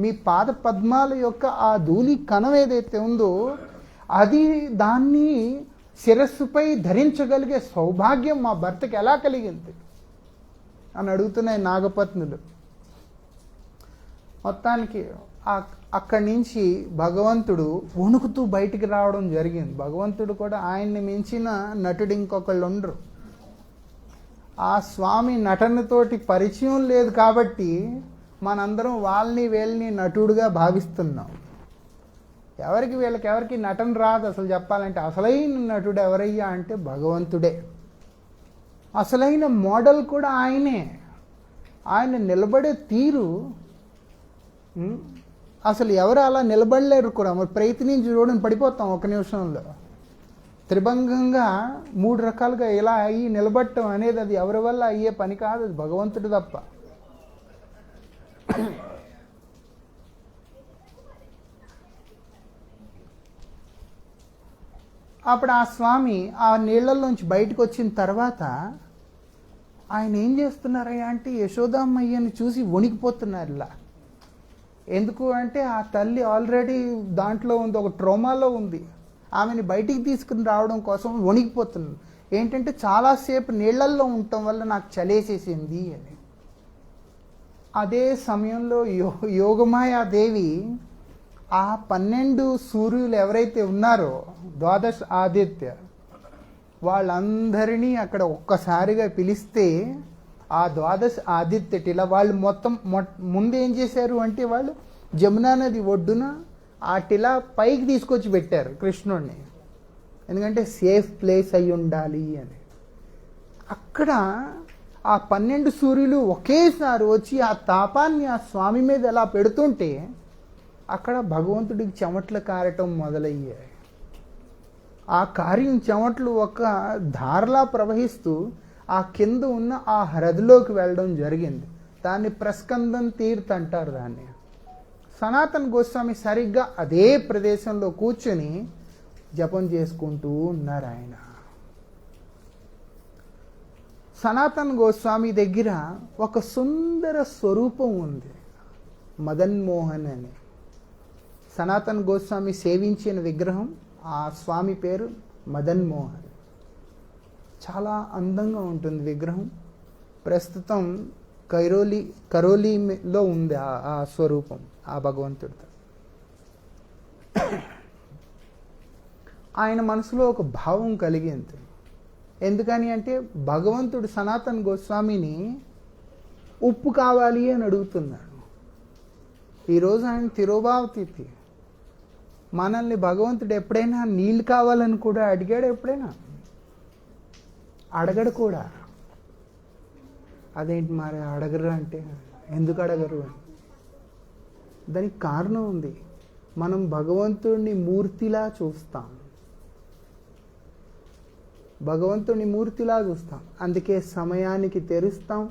Speaker 1: మీ పాద పద్మాల యొక్క ఆ ధూళి కణం ఏదైతే ఉందో అది దాన్ని శిరస్సుపై ధరించగలిగే సౌభాగ్యం మా భర్తకి ఎలా కలిగింది అని అడుగుతున్నాయి నాగపత్నులు. మొత్తానికి అక్కడి నుంచి భగవంతుడు వణుకుతూ బయటికి రావడం జరిగింది. భగవంతుడు కూడా ఆయన్ని మించిన నటుడు ఇంకొకళ్ళు ఉండరు. ఆ స్వామి నటనతోటి పరిచయం లేదు కాబట్టి మనందరం వాళ్ళని వీళ్ళని నటుడుగా భావిస్తున్నాం. వీళ్ళకి నటన రాదు. అసలు చెప్పాలంటే అసలైన నటుడు ఎవరయ్యా అంటే భగవంతుడే. అసలైన మోడల్ కూడా ఆయనే. ఆయన నిలబడే తీరు అసలు ఎవరు అలా నిలబడలేరు కూడా. మరి ప్రయత్నించి చూడని పడిపోతాం ఒక నిమిషంలో. త్రిభంగంగా 3 రకాలుగా ఇలా అయ్యి నిలబడటం అనేది అది ఎవరి వల్ల అయ్యే పని కాదు, అది భగవంతుడు తప్ప. అప్పుడు ఆ స్వామి ఆ నీళ్లలోంచి బయటకు వచ్చిన తర్వాత ఆయన ఏం చేస్తున్నారయ్యా అంటే యశోదామ్మయ్యని చూసి వణికిపోతున్నారు ఇలా. ఎందుకు అంటే ఆ తల్లి ఆల్రెడీ దాంట్లో ఉంది, ఒక ట్రోమాలో ఉంది. ఆమెని బయటికి తీసుకుని రావడం కోసం వణికిపోతున్నాను. ఏంటంటే చాలాసేపు నీళ్లల్లో ఉండటం వల్ల నాకు చలేసేసింది అని. అదే సమయంలో యోగమాయాదేవి ఆ 12 సూర్యులు ఎవరైతే ఉన్నారో ద్వాదశ ఆదిత్య వాళ్ళందరినీ అక్కడ ఒక్కసారిగా పిలిస్తే ఆ ద్వాదశ ఆదిత్యటిలా వాళ్ళు మొత్తం ముందు ఏం చేశారు అంటే వాళ్ళు జమునా నది ఒడ్డున ఆ టిలా పైకి తీసుకొచ్చి పెట్టారు కృష్ణుడిని. ఎందుకంటే సేఫ్ ప్లేస్ అయి ఉండాలి అని. అక్కడ ఆ 12 సూర్యులు ఒకేసారి వచ్చి ఆ తాపాన్ని ఆ స్వామి మీద ఎలా పెడుతుంటే అక్కడ భగవంతుడికి చెమట్లు కారటం మొదలయ్యాయి. ఆ కార్యం చెమట్లు ఒక ధారలా ప్రవహిస్తూ ఆ కింద ఉన్న ఆ హృదలోకి వెళ్ళడం జరిగింది. దాన్ని ప్రస్కందం తీర్థ్ అంటారు దాన్ని. సనాతన గోస్వామి సరిగ్గా అదే ప్రదేశంలో కూర్చొని జపం చేసుకుంటూ ఉన్నారు ఆయన. సనాతన గోస్వామి దగ్గర ఒక సుందర స్వరూపం ఉంది, మదన్ మోహన్ అని. సనాతన గోస్వామి సేవించిన విగ్రహం, ఆ స్వామి పేరు మదన్ మోహన్. చాలా అందంగా ఉంటుంది విగ్రహం. ప్రస్తుతం కరోలీలో ఉంది ఆ స్వరూపం, ఆ భగవంతుడితో. ఆయన మనసులో ఒక భావం కలిగింది. ఎందుకని అంటే భగవంతుడు సనాతన గోస్వామిని ఉప్పు కావాలి అని అడుగుతున్నాడు. ఈరోజు ఆయన తిరోభావతిథి. మనల్ని భగవంతుడు ఎప్పుడైనా నీళ్ళు కావాలని కూడా అడిగాడు? ఎప్పుడైనా అడగడు కూడా. అదేంటి మరి అడగరు అంటే ఎందుకు అడగరు? దానికి కారణం ఉంది. మనం భగవంతుడిని మూర్తిలా చూస్తాం, భగవంతుడిని మూర్తిలా చూస్తాం. అందుకే సమయానికి తెరుస్తాం,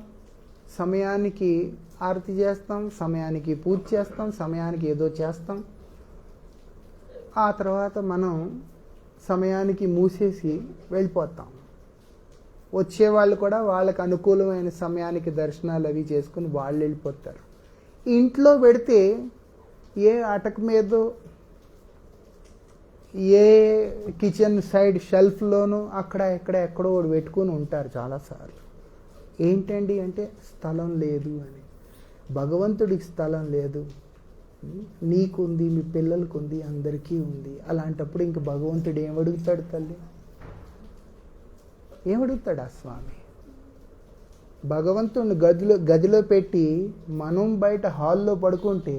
Speaker 1: సమయానికి ఆరతి చేస్తాం, సమయానికి పూజ చేస్తాం, సమయానికి ఏదో చేస్తాం. ఆ తర్వాత మనం సమయానికి మూసేసి వెళ్ళిపోతాం. వచ్చేవాళ్ళు కూడా వాళ్ళకి అనుకూలమైన సమయానికి దర్శనాలు అవి చేసుకుని వాళ్ళు వెళ్ళిపోతారు. ఇంట్లో పెడితే ఏ అటక మీదో ఏ కిచెన్ సైడ్ షెల్ఫ్లోనూ అక్కడ ఎక్కడో పెట్టుకుని ఉంటారు చాలాసార్లు. ఏంటండి అంటే స్థలం లేదు అని. భగవంతుడికి స్థలం లేదు, నీకుంది, మీ పిల్లలకు ఉంది, అందరికీ ఉంది. అలాంటప్పుడు ఇంక భగవంతుడు ఏమడుగుతాడు తల్లి? ఏమడుగుతాడు ఆ స్వామి? భగవంతుడిని గదిలో పెట్టి మనం బయట హాల్లో పడుకుంటే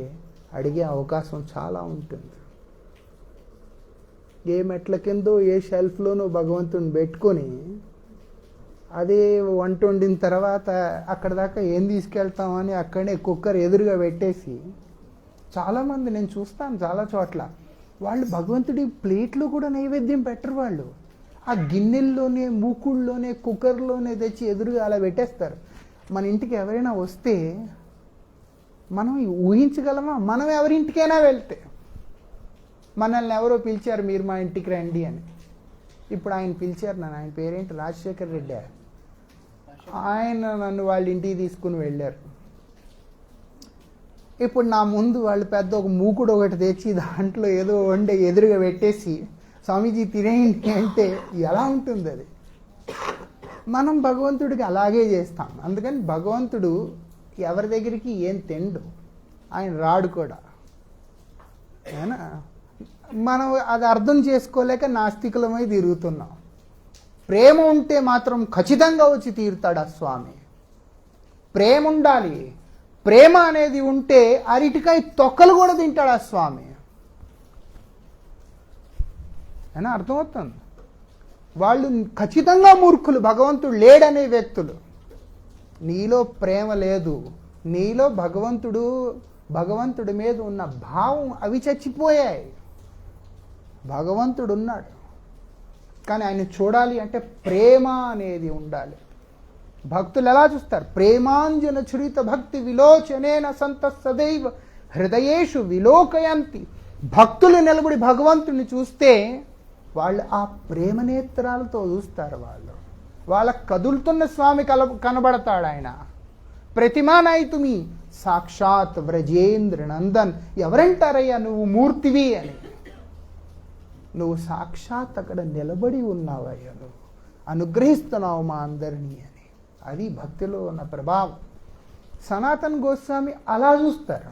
Speaker 1: అడిగే అవకాశం చాలా ఉంటుంది. ఏ మెట్ల కిందో ఏ షెల్ఫ్లోనో భగవంతుడిని పెట్టుకొని అదే వంట వండిన తర్వాత అక్కడ దాకా ఏం తీసుకెళ్తామని అక్కడనే కుక్కర్ ఎదురుగా పెట్టేసి, చాలామంది నేను చూస్తాను చాలా చోట్ల, వాళ్ళు భగవంతుడి ప్లేట్లో కూడా నైవేద్యం పెట్టరు. వాళ్ళు ఆ గిన్నెల్లోనే, మూకుళ్ళలోనే, కుక్కర్లోనే తెచ్చి ఎదురుగా అలా పెట్టేస్తారు. మన ఇంటికి ఎవరైనా వస్తే మనం ఊహించగలమా? మనం ఎవరింటికైనా వెళ్తే మనల్ని ఎవరో పిలిచారు, మీరు మా ఇంటికి రండి అని. ఇప్పుడు ఆయన పిలిచారు నన్ను, ఆయన పేరేంటి, రాజశేఖర్ రెడ్డి. ఆయన నన్ను వాళ్ళ ఇంటికి తీసుకుని వెళ్ళారు. ఇప్పుడు నా ముందు వాళ్ళు పెద్ద ఒక మూకుడు ఒకటి తెచ్చి దాంట్లో ఏదో వండే ఎదురుగా పెట్టేసి స్వామీజీ తినేయండి అంటే ఎలా ఉంటుంది అది? మనం భగవంతుడికి అలాగే చేస్తాం. అందుకని భగవంతుడు ఎవరి దగ్గరికి ఏం తిండు, ఆయన రాడు కూడా. అయినా మనం అది అర్థం చేసుకోలేక నాస్తికులమై తిరుగుతున్నాం. ప్రేమ ఉంటే మాత్రం ఖచ్చితంగా వచ్చి తీరుతాడు ఆ స్వామి. ప్రేమ ఉండాలి. ప్రేమ అనేది ఉంటే అరటికాయ తొక్కలు కూడా తింటాడు ఆ స్వామి. అయినా అర్థమవుతుంది. వాళ్ళు ఖచ్చితంగా మూర్ఖులు, భగవంతుడు లేడనే వ్యక్తులు. నీలో ప్రేమ లేదు, నీలో భగవంతుడు భగవంతుడి మీద ఉన్న భావం అవి చచ్చిపోయాయి. భగవంతుడు ఉన్నాడు, కానీ ఆయన చూడాలి అంటే ప్రేమ అనేది ఉండాలి. భక్తులు ఎలా చూస్తారు? ప్రేమాంజన చురిత భక్తి విలోచనేన సంత సదైవ హృదయేషు విలోకయంతి. భక్తులు నిలబడి భగవంతుని చూస్తే వాళ్ళు ఆ ప్రేమ నేత్రాలతో చూస్తారు. వాళ్ళ కదులుతున్న స్వామి కనబడతాడు. ఆయన ప్రతిమానైతుమి సాక్షాత్ వ్రజేంద్ర నందన్. ఎవరంటారయ్యా నువ్వు మూర్తివి అని? నువ్వు సాక్షాత్ అక్కడ నిలబడి ఉన్నావయ్యా, నువ్వు అనుగ్రహిస్తున్నావు మా అందరినీ అని. అది భక్తిలో ఉన్న ప్రభావం. సనాతన్ గోస్వామి అలా చూస్తారు.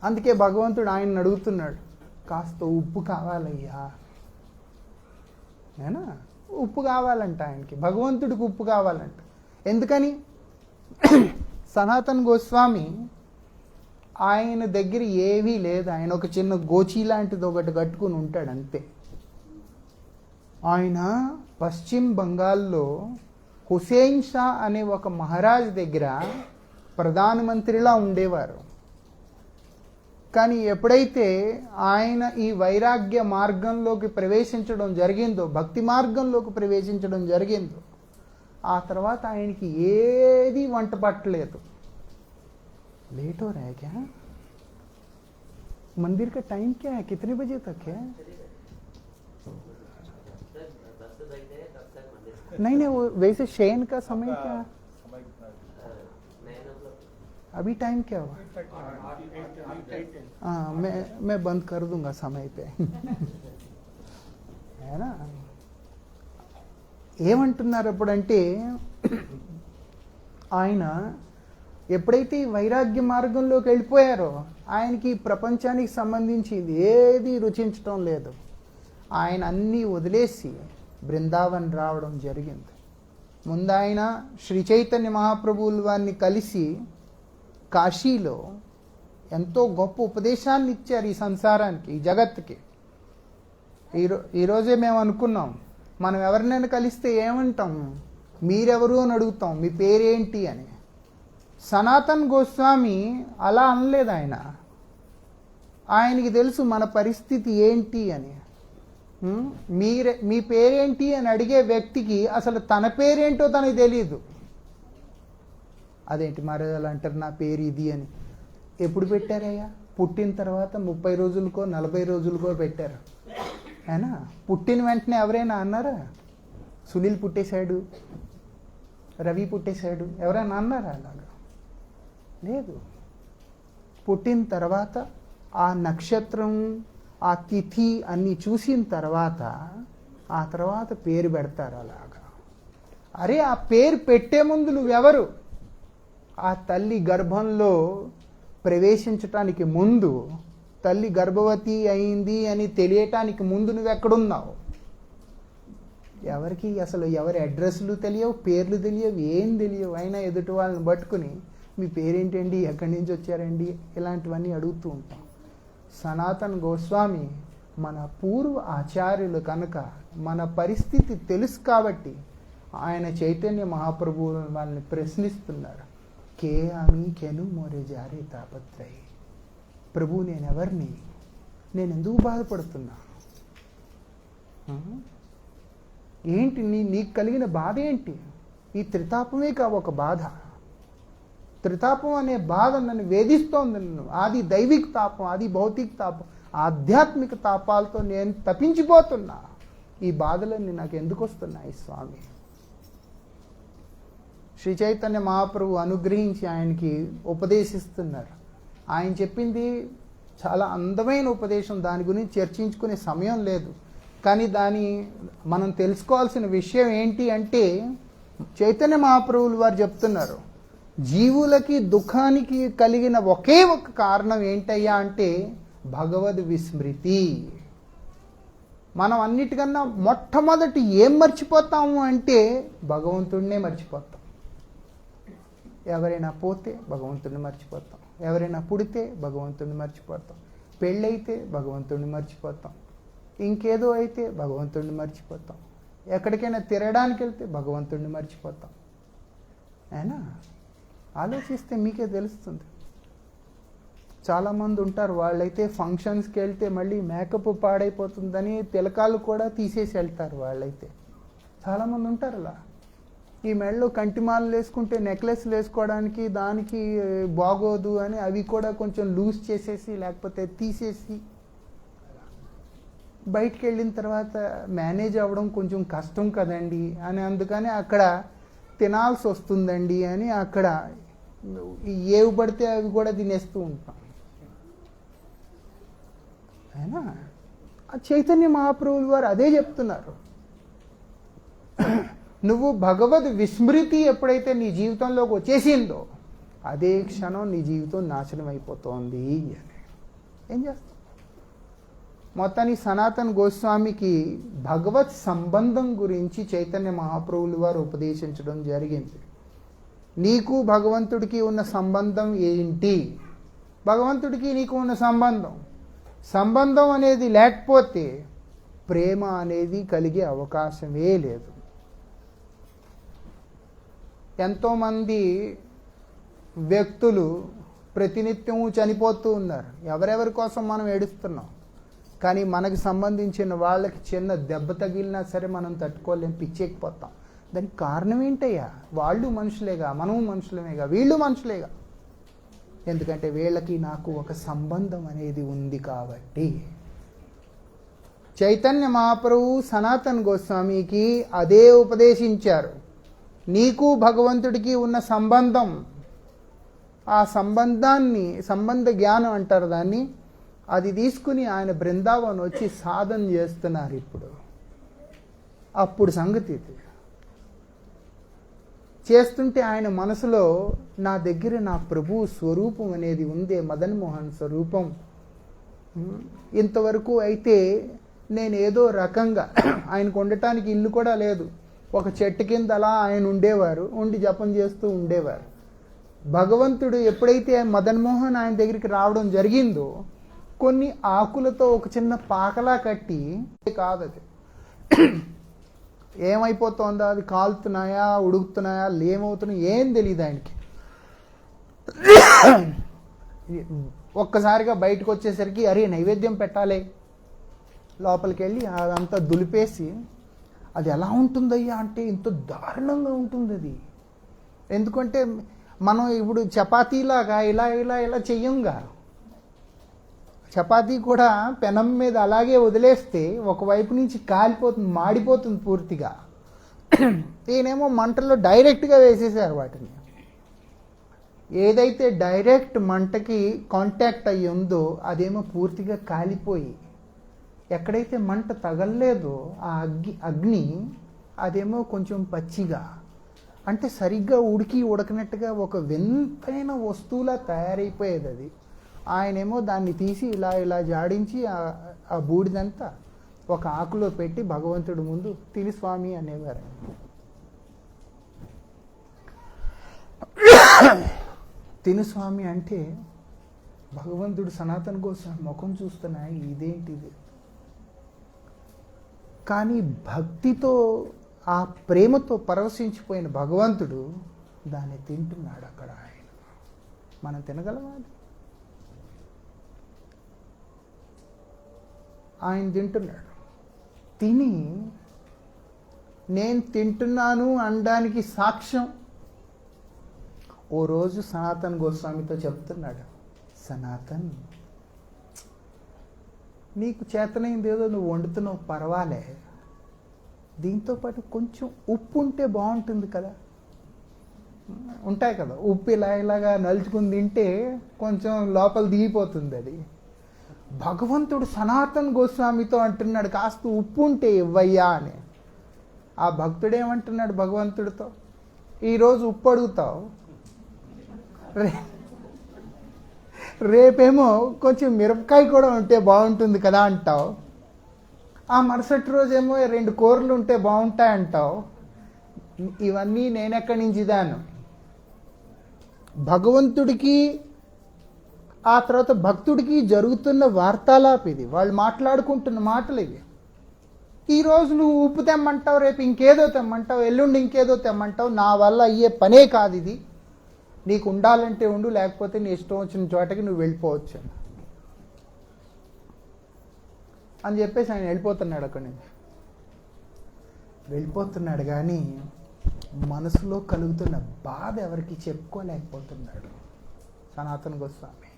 Speaker 1: అందుకే భగవంతుడు ఆయన అడుగుతున్నాడు, కాస్త ఉప్పు కావాలయ్యా. నేనా ఉప్పు కావాలంట ఆయనకి, భగవంతుడికి ఉప్పు కావాలంట. ఎందుకని? సనాతన్ గోస్వామి ఆయన దగ్గర ఏవీ లేదు. ఆయన ఒక చిన్న గోచీ లాంటిది ఒకటి కట్టుకుని ఉంటాడు అంతే. ఆయన పశ్చిమ బంగాల్లో హుసేన్ షా అనే ఒక మహారాజ్ దగ్గర ప్రధానమంత్రిలా ఉండేవారు. కానీ ఎప్పుడైతే ఆయన ఈ వైరాగ్య మార్గంలోకి ప్రవేశించడం జరిగిందో, భక్తి మార్గంలోకి ప్రవేశించడం జరిగిందో, ఆ తర్వాత ఆయనకి ఏది వంట పట్టలేదు. लेट हो रहा है क्या? मंदिर का टाइम क्या है? कितने बजे तक है? नहीं वो वैसे शयन का समय क्या? अभी टाइम क्या हुआ? हाँ मैं बंद कर दूंगा समय पे. है ना? ఏమంటున్నారు అప్పుడంటే, ఆయన ఎప్పుడైతే ఈ వైరాగ్య మార్గంలోకి వెళ్ళిపోయారో ఆయనకి ప్రపంచానికి సంబంధించింది ఏది రుచించటం లేదు. ఆయన అన్నీ వదిలేసి బృందావన్ రావడం జరిగింది. ముందు ఆయన శ్రీ చైతన్య మహాప్రభువుల వారిని కలిసి కాశీలో ఎంతో గొప్ప ఉపదేశాన్ని ఇచ్చారు ఈ సంసారానికి, ఈ జగత్తుకి. ఈరోజే మేము అనుకున్నాం, మనం ఎవరినైనా కలిస్తే ఏమంటాం? మీరెవరు అని అడుగుతాం, మీ పేరేంటి అని. సనాతన్ గోస్వామి అలా అనలేదు. ఆయనకి తెలుసు మన పరిస్థితి ఏంటి అని. మీ పేరేంటి అని అడిగే వ్యక్తికి అసలు తన పేరేంటో తనకు తెలియదు. అదేంటి మహారాజాలు అంటారు నా పేరు ఇది అని. ఎప్పుడు పెట్టారయ్యా? పుట్టిన తర్వాత 30 రోజులకో 40 రోజులకో పెట్టారు. అయినా పుట్టిన వెంటనే ఎవరైనా అన్నారా సునీల్ పుట్టేశాడు, రవి పుట్టేశాడు, ఎవరైనా అన్నారా? అలాగా లేదు. పుట్టిన తర్వాత ఆ నక్షత్రం, ఆ తిథి అన్నీ చూసిన తర్వాత ఆ తర్వాత పేరు పెడతారు. అలాగా అరే ఆ పేరు పెట్టే ముందు నువ్వెవరు? ఆ తల్లి గర్భంలో ప్రవేశించటానికి ముందు, తల్లి గర్భవతి అయింది అని తెలియటానికి ముందు నువ్వెక్కడున్నావు? ఎవరికి అసలు ఎవరి అడ్రస్లు తెలియవు, పేర్లు తెలియవు, ఏం తెలియవు. అయినా ఎదుటి వాళ్ళని పట్టుకుని మీ పేరేంటండి, ఎక్కడి నుంచి వచ్చారండి, ఇలాంటివన్నీ అడుగుతూ ఉంటాం. సనాతన్ గోస్వామి మన పూర్వ ఆచార్యులు కనుక మన పరిస్థితి తెలుసు కాబట్టి ఆయన చైతన్య మహాప్రభువు వాళ్ళని ప్రశ్నిస్తున్నారు. కే ఆమె కెను మోరే జారే తాపత్రయి. ప్రభు నేనెవరిని, నేను ఎందుకు బాధపడుతున్నా, ఏంటి నీకు కలిగిన బాధ ఏంటి? ఈ త్రితాపమే ఒక బాధ. త్రితాపం అనే బాధ నన్ను వేధిస్తోంది. నన్ను ఆది దైవిక తాపం, ఆది భౌతిక తాపం, ఆధ్యాత్మిక తాపాలతో నేను తప్పించిపోతున్నా. ఈ బాధలన్నీ నాకు ఎందుకు వస్తున్నాయి స్వామి? శ్రీ చైతన్య మహాప్రభు అనుగ్రహించి ఆయనకి ఉపదేశిస్తున్నారు. ఆయన చెప్పింది చాలా అందమైన ఉపదేశం, దాని గురించి చర్చించుకునే సమయం లేదు. కానీ మనం తెలుసుకోవాల్సిన విషయం ఏంటి అంటే, చైతన్య మహాప్రభులు వారు చెప్తున్నారు, జీవులకి దుఃఖానికి కలిగిన ఒకే ఒక కారణం ఏంటయ్యా అంటే భగవద్ విస్మృతి. మనం అన్నిటికన్నా మొట్టమొదటి ఏం మర్చిపోతాము అంటే భగవంతుడినే మర్చిపోతాం. ఎవరైనా పోతే భగవంతుడిని మర్చిపోతాం, ఎవరైనా పుడితే భగవంతుడిని మర్చిపోతాం, పెళ్ళైతే భగవంతుడిని మర్చిపోతాం, ఇంకేదో అయితే భగవంతుడిని మర్చిపోతాం, ఎక్కడికైనా తిరగడానికి వెళ్తే భగవంతుడిని మర్చిపోతాం. అయినా ఆలోచిస్తే మీకే తెలుస్తుంది. చాలామంది ఉంటారు, వాళ్ళైతే ఫంక్షన్స్కి వెళ్తే మళ్ళీ మేకప్ పాడైపోతుందని తిలకాలు కూడా తీసేసి వెళ్తారు. వాళ్ళైతే చాలామంది ఉంటారు అలా. ఈ మెడలో కంటిమాలలు వేసుకుంటే నెక్లెస్లు వేసుకోవడానికి దానికి బాగోదు అని అవి కూడా కొంచెం లూజ్ చేసేసి లేకపోతే తీసేసి బయటికి వెళ్ళిన తర్వాత మేనేజ్ అవ్వడం కొంచెం కష్టం కదండి అని, అందుకని అక్కడ తినాల్సి వస్తుందండి అని అక్కడ ఏవి పడితే అవి కూడా తినేస్తూ ఉంటాం. అయినా ఆ చైతన్య మహాప్రభులు వారు అదే చెప్తున్నారు. నువ్వు భగవద్ విస్మృతి ఎప్పుడైతే నీ జీవితంలోకి వచ్చేసిందో అదే క్షణం నీ జీవితం నాశనం అయిపోతుంది అని. ఏం చేస్తాం? మొత్తానికి సనాతన్ గోస్వామికి భగవత్ సంబంధం గురించి చైతన్య మహాప్రభులు వారు ఉపదేశించడం జరిగింది. నీకు భగవంతుడికి ఉన్న సంబంధం ఏంటి? భగవంతుడికి నీకు ఉన్న సంబంధం అనేది లేకపోతే ప్రేమ అనేది కలిగే అవకాశమే లేదు. ఎంతోమంది వ్యక్తులు ప్రతినిత్యము చనిపోతూ ఉన్నారు. ఎవరెవరి కోసం మనం ఏడుస్తున్నాం, కానీ మనకు సంబంధించిన వాళ్ళకి చిన్న దెబ్బ తగిలినా సరే మనం తట్టుకోలేం, పిచ్చెక్కిపోతాం. దానికి కారణం ఏంటయ్యా? వాళ్ళు మనుషులేగా, మనము మనుషులమేగా, వీళ్ళు మనుషులేగా. ఎందుకంటే వీళ్ళకి నాకు ఒక సంబంధం అనేది ఉంది కాబట్టి. చైతన్య మహాప్రభు సనాతన్ గోస్వామికి అదే ఉపదేశించారు. నీకు భగవంతుడికి ఉన్న సంబంధం, ఆ సంబంధ జ్ఞానం అంటారు దాన్ని, అది తీసుకుని ఆయన బృందావనం వచ్చి సాధన చేస్తున్నారు ఇప్పుడు. అప్పుడు సంగతి ఇది. చేస్తుంటే ఆయన మనసులో నా దగ్గర నా ప్రభు స్వరూపం అనేది ఉందే, మదన్ మోహన్ స్వరూపం. ఇంతవరకు అయితే నేను ఏదో రకంగా ఆయనకు ఉండటానికి ఇల్లు కూడా లేదు, ఒక చెట్టు కింద అలా ఆయన ఉండేవారు, ఉండి జపం చేస్తూ ఉండేవారు. భగవంతుడు ఎప్పుడైతే మదన్ మోహన్ ఆయన దగ్గరికి రావడం జరిగిందో కొన్ని ఆకులతో ఒక చిన్న పాకలా కట్టి, కాదది ఏమైపోతుందో, అది కాలుతున్నాయా ఉడుకుతున్నాయా ఏమవుతున్నాయా ఏం తెలియదు ఆయనకి. ఒక్కసారిగా బయటకు వచ్చేసరికి అరే నైవేద్యం పెట్టాలి, లోపలికి వెళ్ళి అదంతా దులిపేసి, అది ఎలా ఉంటుందయ్యా అంటే ఇంత దారుణంగా ఉంటుంది అది. ఎందుకంటే మనం ఇప్పుడు చపాతీలాగా ఇలా ఇలా ఇలా చెయ్యంగా, చపాతీ కూడా పెనం మీద అలాగే వదిలేస్తే ఒకవైపు నుంచి కాలిపోతుంది, మాడిపోతుంది పూర్తిగా. ఈయనేమో మంటల్లో డైరెక్ట్గా వేసేసారు వాటిని. ఏదైతే డైరెక్ట్ మంటకి కాంటాక్ట్ అయ్యి ఉందో అదేమో పూర్తిగా కాలిపోయి, ఎక్కడైతే మంట తగలలేదో ఆ అగ్ని అదేమో కొంచెం పచ్చిగా, అంటే సరిగ్గా ఉడకనట్టుగా ఒక వింతైన వస్తువులా తయారైపోయేది అది. ఆయనేమో దాన్ని తీసి ఇలా ఇలా జాడించి ఆ బూడిదంతా ఒక ఆకులో పెట్టి భగవంతుడి ముందు తిని స్వామి అనేవారు. తిను స్వామి అంటే భగవంతుడు సనాతన గోస్వామి ముఖం చూస్తున్నాయి, ఇదేంటిది. కానీ భక్తితో ఆ ప్రేమతో పరవశించిపోయిన భగవంతుడు దాన్ని తింటున్నాడు అక్కడ. మనం తినగలమా? ఆయన తింటున్నాడు. తిని నేను తింటున్నాను అనడానికి సాక్ష్యం ఓ రోజు సనాతన్ గోస్వామితో చెప్తున్నాడు, సనాతన్ నీకు చేతనైంది ఏదో నువ్వు వండుతున్నావు, పర్వాలే, దీంతోపాటు కొంచెం ఉప్పు ఉంటే బాగుంటుంది కదా. ఉంటాయి కదా ఉప్పు, ఇలాగా నలుచుకుని తింటే కొంచెం లోపల దిగిపోతుంది అది. భగవంతుడు సనాతన్ గోస్వామితో అంటున్నాడు, కాస్త ఉప్పు ఉంటే ఇవ్వయ్యా అని. ఆ భక్తుడు ఏమంటున్నాడు భగవంతుడితో, ఈరోజు ఉప్పు అడుగుతావు, రేపేమో కొంచెం మిరపకాయ కూడా ఉంటే బాగుంటుంది కదా అంటావు, ఆ మరుసటి రోజేమో 2 కూరలు ఉంటే బాగుంటాయి అంటావు. ఇవన్నీ నేనెక్కడి నుంచి దాను? భగవంతుడికి ఆ తర్వాత భక్తుడికి జరుగుతున్న వార్తాలాపం ఇది, వాళ్ళు మాట్లాడుకుంటున్న మాటలు ఇవి. ఈరోజు నువ్వు ఉప్పు తెమ్మంటావు, రేపు ఇంకేదో తెమ్మంటావు, ఎల్లుండి ఇంకేదో తెమ్మంటావు, నా వల్ల అయ్యే పనే కాదు ఇది. నీకు ఉండాలంటే ఉండు, లేకపోతే నీ ఇష్టం వచ్చిన చోటకి నువ్వు వెళ్ళిపోవచ్చు అని చెప్పేసి ఆయన వెళ్ళిపోతున్నాడు అక్కడి నుంచి. వెళ్ళిపోతున్నాడు కానీ మనసులో కలుగుతున్న బాధ ఎవరికి చెప్పుకోలేకపోతున్నాడు సనాతన గోస్వామి.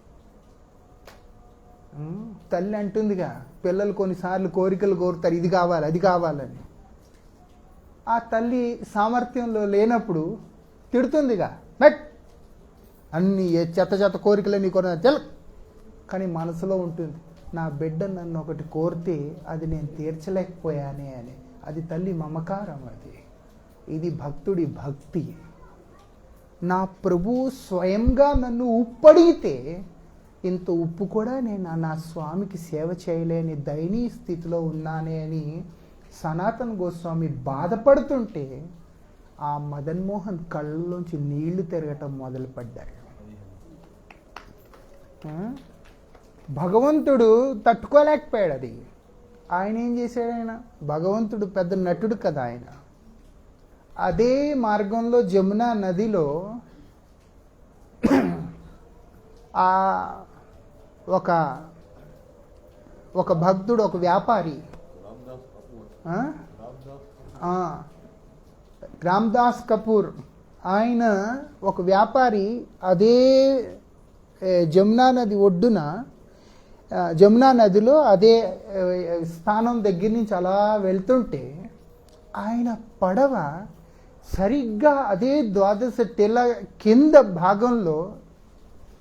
Speaker 1: తల్లి అంటుందిగా, పిల్లలు కొన్నిసార్లు కోరికలు కోరుతారు, ఇది కావాలి అది కావాలని. ఆ తల్లి సామర్థ్యంలో లేనప్పుడు తిడుతుందిగా, బట్ అన్ని చెత్త చెత్త కోరికలన్నీ కొన తెల్. కానీ మనసులో ఉంటుంది, నా బిడ్డ నన్ను ఒకటి కోరితే అది నేను తీర్చలేకపోయానే అని. అది తల్లి మమకారం. ఇది భక్తుడి భక్తి. నా ప్రభు స్వయంగా నన్ను ఉప్పడిగితే ఇంత ఉప్పు కూడా నేను నా స్వామికి సేవ చేయలేని దయనీయ స్థితిలో ఉన్నానే అని సనాతన గోస్వామి బాధపడుతుంటే ఆ మదన్మోహన్ కళ్ళలోంచి నీళ్లు తిరగటం మొదలుపడ్డాయి. భగవంతుడు తట్టుకోలేకపోయాడు అది. ఆయన ఏం చేశాడు? ఆయన భగవంతుడు పెద్ద నటుడు కదా. ఆయన అదే మార్గంలో జమునా నదిలో ఒక భక్తుడు, ఒక వ్యాపారి, రామ్దాస్ కపూర్, ఆయన ఒక వ్యాపారి అదే జమునా నది ఒడ్డున, జమునా నదిలో అదే స్థానం దగ్గర నుంచి అలా వెళ్తుంటే ఆయన పడవ సరిగ్గా అదే ద్వాదశ తెల కింద భాగంలో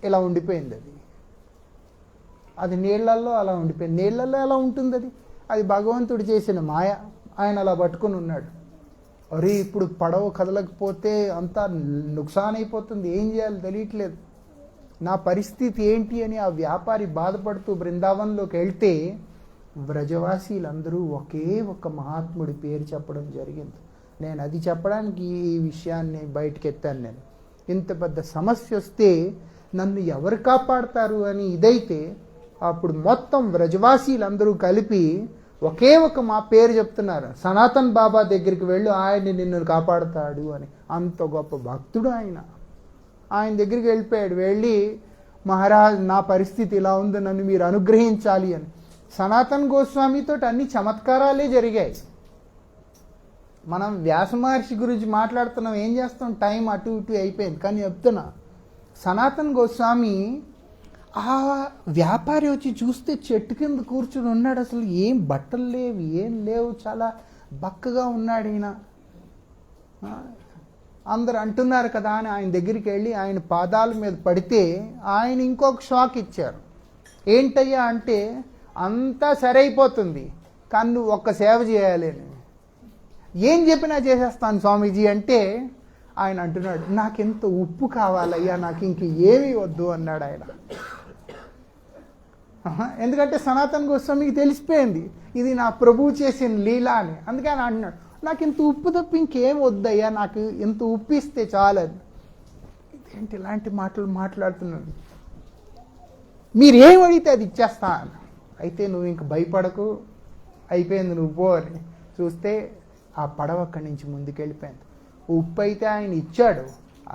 Speaker 1: ఇలా ఉండిపోయింది. అది నీళ్లలో అలా ఉండిపోయింది. నీళ్లలో ఎలా ఉంటుంది? అది భగవంతుడు చేసిన మాయ. ఆయన అలా పట్టుకుని ఉన్నాడు. అరే, ఇప్పుడు పడవ కదలకపోతే అంతా నుక్సాన్ అయిపోతుంది, ఏం చేయాలో తెలియట్లేదు, నా పరిస్థితి ఏంటి అని ఆ వ్యాపారి బాధపడుతూ బృందావనంలోకి వెళ్తే వ్రజవాసీలందరూ ఒకే ఒక మహాత్ముడి పేరు చెప్పడం జరిగింది. నేను అది చెప్పడానికి ఈ విషయాన్ని బయటకు ఎత్తాను. నేను ఇంత పెద్ద సమస్య వస్తే నన్ను ఎవరు కాపాడతారు అని ఇదైతే అప్పుడు మొత్తం వ్రజవాసీలందరూ కలిపి ఒకే ఒక మా పేరు చెప్తున్నారు, సనాతన్ బాబా దగ్గరికి వెళ్ళు, ఆయన నిన్ను కాపాడుతాడు అని. అంత గొప్ప భక్తుడు ఆయన. ఆయన దగ్గరికి వెళ్ళిపోయాడు. వెళ్ళి, మహారాజ్ నా పరిస్థితి ఇలా ఉంది, నన్ను మీరు అనుగ్రహించాలి అని. సనాతన్ గోస్వామితో అన్ని చమత్కారాలే జరిగాయి. మనం వ్యాస మహర్షి గురించి మాట్లాడుతున్నాం, ఏం చేస్తాం, టైం అటు ఇటు అయిపోయింది. కానీ చెప్తున్నా, సనాతన్ గోస్వామి ఆ వ్యాపారి వచ్చి చూస్తే చెట్టు కింద కూర్చుని ఉన్నాడు. అసలు ఏం బట్టలు లేవు, ఏం లేవు, చాలా బక్కగా ఉన్నాడు ఈయన. అందరు అంటున్నారు కదా అని ఆయన దగ్గరికి వెళ్ళి ఆయన పాదాల మీద పడితే ఆయన ఇంకొక షాక్ ఇచ్చారు. ఏంటయ్యా అంటే, అంతా సరైపోతుంది కానీ నువ్వు ఒక్క సేవ చేయాలి అని. ఏం చెప్పినా చేసేస్తాను స్వామీజీ అంటే ఆయన అంటున్నాడు, నాకెంత ఉప్పు కావాలయ్యా, నాకు ఇంక ఏమీ వద్దు అన్నాడు ఆయన. ఎందుకంటే సనాతన గోస్వామికి తెలిసిపోయింది ఇది నా ప్రభువు చేసిన లీలా అని. అందుకే ఆయన అంటున్నాడు, నాకు ఇంత ఉప్పు తప్ప ఇంకేం వద్దయ్యా, నాకు ఇంత ఉప్పు ఇస్తే చాలది. ఇదేంటి ఇలాంటి మాటలు మాట్లాడుతున్నాను, మీరేం అడిగితే అది ఇచ్చేస్తా అని. అయితే నువ్వు ఇంక భయపడకు, అయిపోయింది, నువ్వు పో అని. చూస్తే ఆ పడవ అక్కడి నుంచి ముందుకెళ్ళిపోయింది. ఉప్పు అయితే ఆయన ఇచ్చాడు,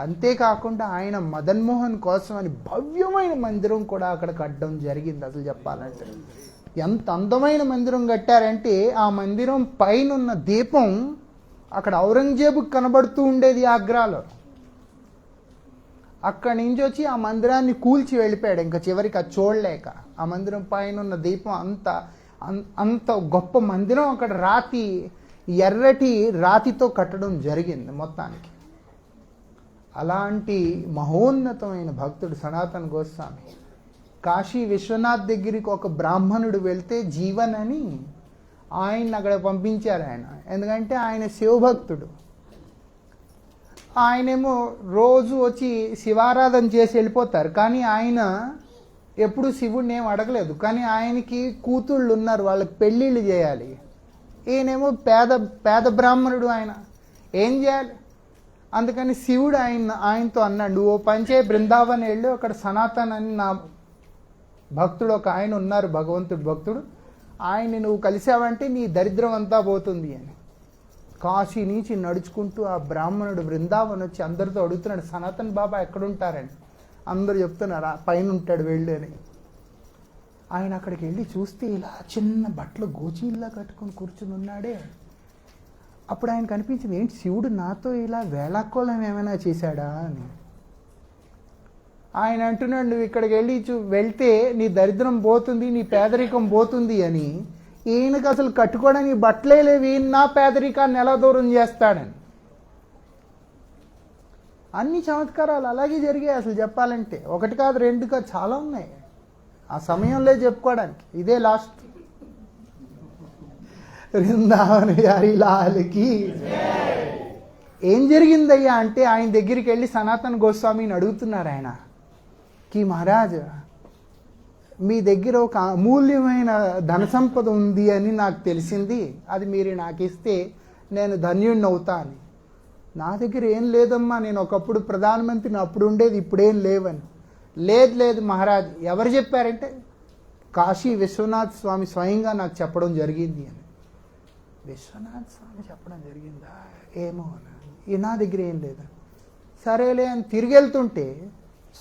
Speaker 1: అంతేకాకుండా ఆయన మదన్మోహన్ కోసం అని భవ్యమైన మందిరం కూడా అక్కడ కట్టడం జరిగింది. అసలు చెప్పాలంటే ఎంత అందమైన మందిరం కట్టారంటే, ఆ మందిరం పైన ఉన్న దీపం అక్కడ ఔరంగజేబుకి కనబడుతూ ఉండేది ఆగ్రాలో. అక్కడి నుంచి వచ్చి ఆ మందిరాన్ని కూల్చి వెళ్ళిపోయాడు ఇంకా చివరికి అది చూడలేక. ఆ మందిరం పైన ఉన్న దీపం అంత గొప్ప మందిరం అక్కడ ఎర్రటి రాతితో కట్టడం జరిగింది మొత్తానికి. అలాంటి మహోన్నతమైన భక్తుడు సనాతన గోస్వామి. కాశీ విశ్వనాథ్ దగ్గరికి ఒక బ్రాహ్మణుడు వెళ్తే జీవన్ అని ఆయన అక్కడ పంపించారు ఆయన. ఎందుకంటే ఆయన శివభక్తుడు. ఆయనేమో రోజు వచ్చి శివారాధన చేసి వెళ్ళిపోతారు. కానీ ఆయన ఎప్పుడు శివుడిని ఏం అడగలేదు. కానీ ఆయనకి కూతుళ్ళు ఉన్నారు, వాళ్ళకి పెళ్ళిళ్ళు చేయాలి. ఈయనేమో పేద బ్రాహ్మణుడు, ఆయన ఏం చేయాలి? అందుకని శివుడు ఆయనతో అన్నాడు, నువ్వు పంచే బృందావన్ వెళ్ళు, అక్కడ సనాతన్ అని నా భక్తుడు ఒక ఆయన ఉన్నారు, భగవంతుడు భక్తుడు, ఆయన్ని నువ్వు కలిసావంటే నీ దరిద్రం అంతా పోతుంది అని. కాశీ నుంచి నడుచుకుంటూ ఆ బ్రాహ్మణుడు బృందావన్ వచ్చి అందరితో అడుగుతున్నాడు, సనాతన్ బాబా ఎక్కడుంటారని. అందరూ చెప్తున్నారు ఆ పైన ఉంటాడు వెళ్ళు అని. ఆయన అక్కడికి వెళ్ళి చూస్తే ఇలా చిన్న బట్టలు గోచీల్లా కట్టుకొని కూర్చుని ఉన్నాడే. అప్పుడు ఆయన కనిపించింది, ఏంటి శివుడు నాతో ఇలా వేళాకోళం ఏమైనా చేశాడా అని. ఆయన అంటున్నాడు, నువ్వు ఇక్కడికి వెళ్ళి వెళ్తే నీ దరిద్రం పోతుంది, నీ పేదరికం పోతుంది అని. ఈయనకు అసలు కట్టుకోవడానికి బట్టలే లేవు, ఈయన నా పేదరికాన్ని ఎలా దూరం చేస్తాడని. అన్ని చమత్కారాలు అలాగే జరిగాయి. అసలు చెప్పాలంటే ఒకటి కాదు రెండు కాదు చాలా ఉన్నాయి. ఆ సమయంలో చెప్పుకోవడానికి ఇదే లాస్ట్. బృందావన్ బిహారీ లాల్కి. ఏం జరిగిందయ్యా అంటే ఆయన దగ్గరికి వెళ్ళి సనాతన్ గోస్వామిని అడుగుతున్నారు ఆయన, కి మహారాజ్ మీ దగ్గర ఒక అమూల్యమైన ధన సంపద ఉంది అని నాకు తెలిసింది, అది మీరు నాకు ఇస్తే నేను ధన్యుడిని అవుతా అని. నా దగ్గర ఏం లేదమ్మా, నేను ఒకప్పుడు ప్రధానమంత్రిని, అప్పుడు ఉండేది, ఇప్పుడేం లేవని. లేదు మహారాజ్, ఎవరు చెప్పారంటే కాశీ విశ్వనాథ్ స్వామి స్వయంగా నాకు చెప్పడం జరిగింది అని. విశ్వనాథ్ స్వామి చెప్పడం జరిగిందా, ఏమో అని. నా దగ్గర ఏం లేదు. సరేలే అని తిరిగి వెళ్తుంటే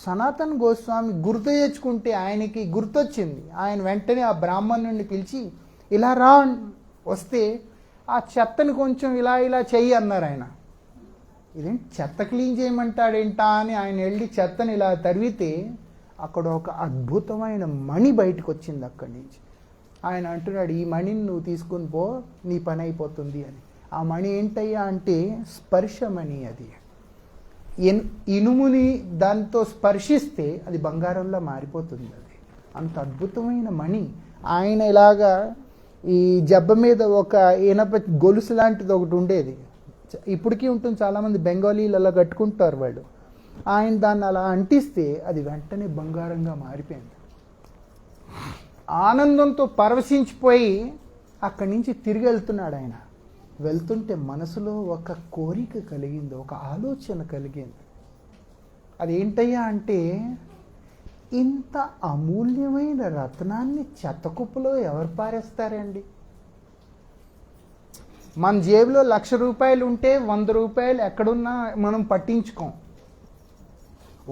Speaker 1: సనాతన్ గోస్వామి గుర్తు తెచ్చుకుంటే ఆయనకి గుర్తొచ్చింది. ఆయన వెంటనే ఆ బ్రాహ్మణుడిని పిలిచి ఇలా రా వస్తే ఆ చెత్తని కొంచెం ఇలా ఇలా చెయ్యి అన్నారు ఆయన. ఇదేంటి చెత్త క్లీన్ చేయమంటాడేంటా అని ఆయన వెళ్ళి చెత్తని ఇలా తరివితే అక్కడ ఒక అద్భుతమైన మణి బయటకు వచ్చింది అక్కడి నుంచి. ఆయన అంటున్నాడు, ఈ మణిని నువ్వు తీసుకుని పో, నీ పని అయిపోతుంది అని. ఆ మణి ఏంటయ్యా అంటే స్పర్శమణి. అది ఇనుముని దాంతో స్పర్శిస్తే అది బంగారంలో మారిపోతుంది. అది అంత అద్భుతమైన మణి. ఆయన ఇలాగా ఈ జబ్బ మీద ఒక ఇనప గొలుసు లాంటిది ఒకటి ఉండేది, ఇప్పటికీ ఉంటుంది, చాలామంది బెంగాలీలు అలా కట్టుకుంటారు వాళ్ళు. ఆయన దాన్ని అలా అంటిస్తే అది వెంటనే బంగారంగా మారిపోయింది. ఆనందంతో పరవశించిపోయి అక్కడి నుంచి తిరిగి వెళ్తున్నాడు ఆయన. వెళ్తుంటే మనసులో ఒక కోరిక కలిగింది, ఒక ఆలోచన కలిగింది. అదేంటయ్యా అంటే, ఇంత అమూల్యమైన రత్నాన్ని చెత్తకుప్పలో ఎవరు పారేస్తారండి? మన జేబులో 1,00,000 రూపాయలు ఉంటే 100 రూపాయలు ఎక్కడున్నా మనం పట్టించుకోం.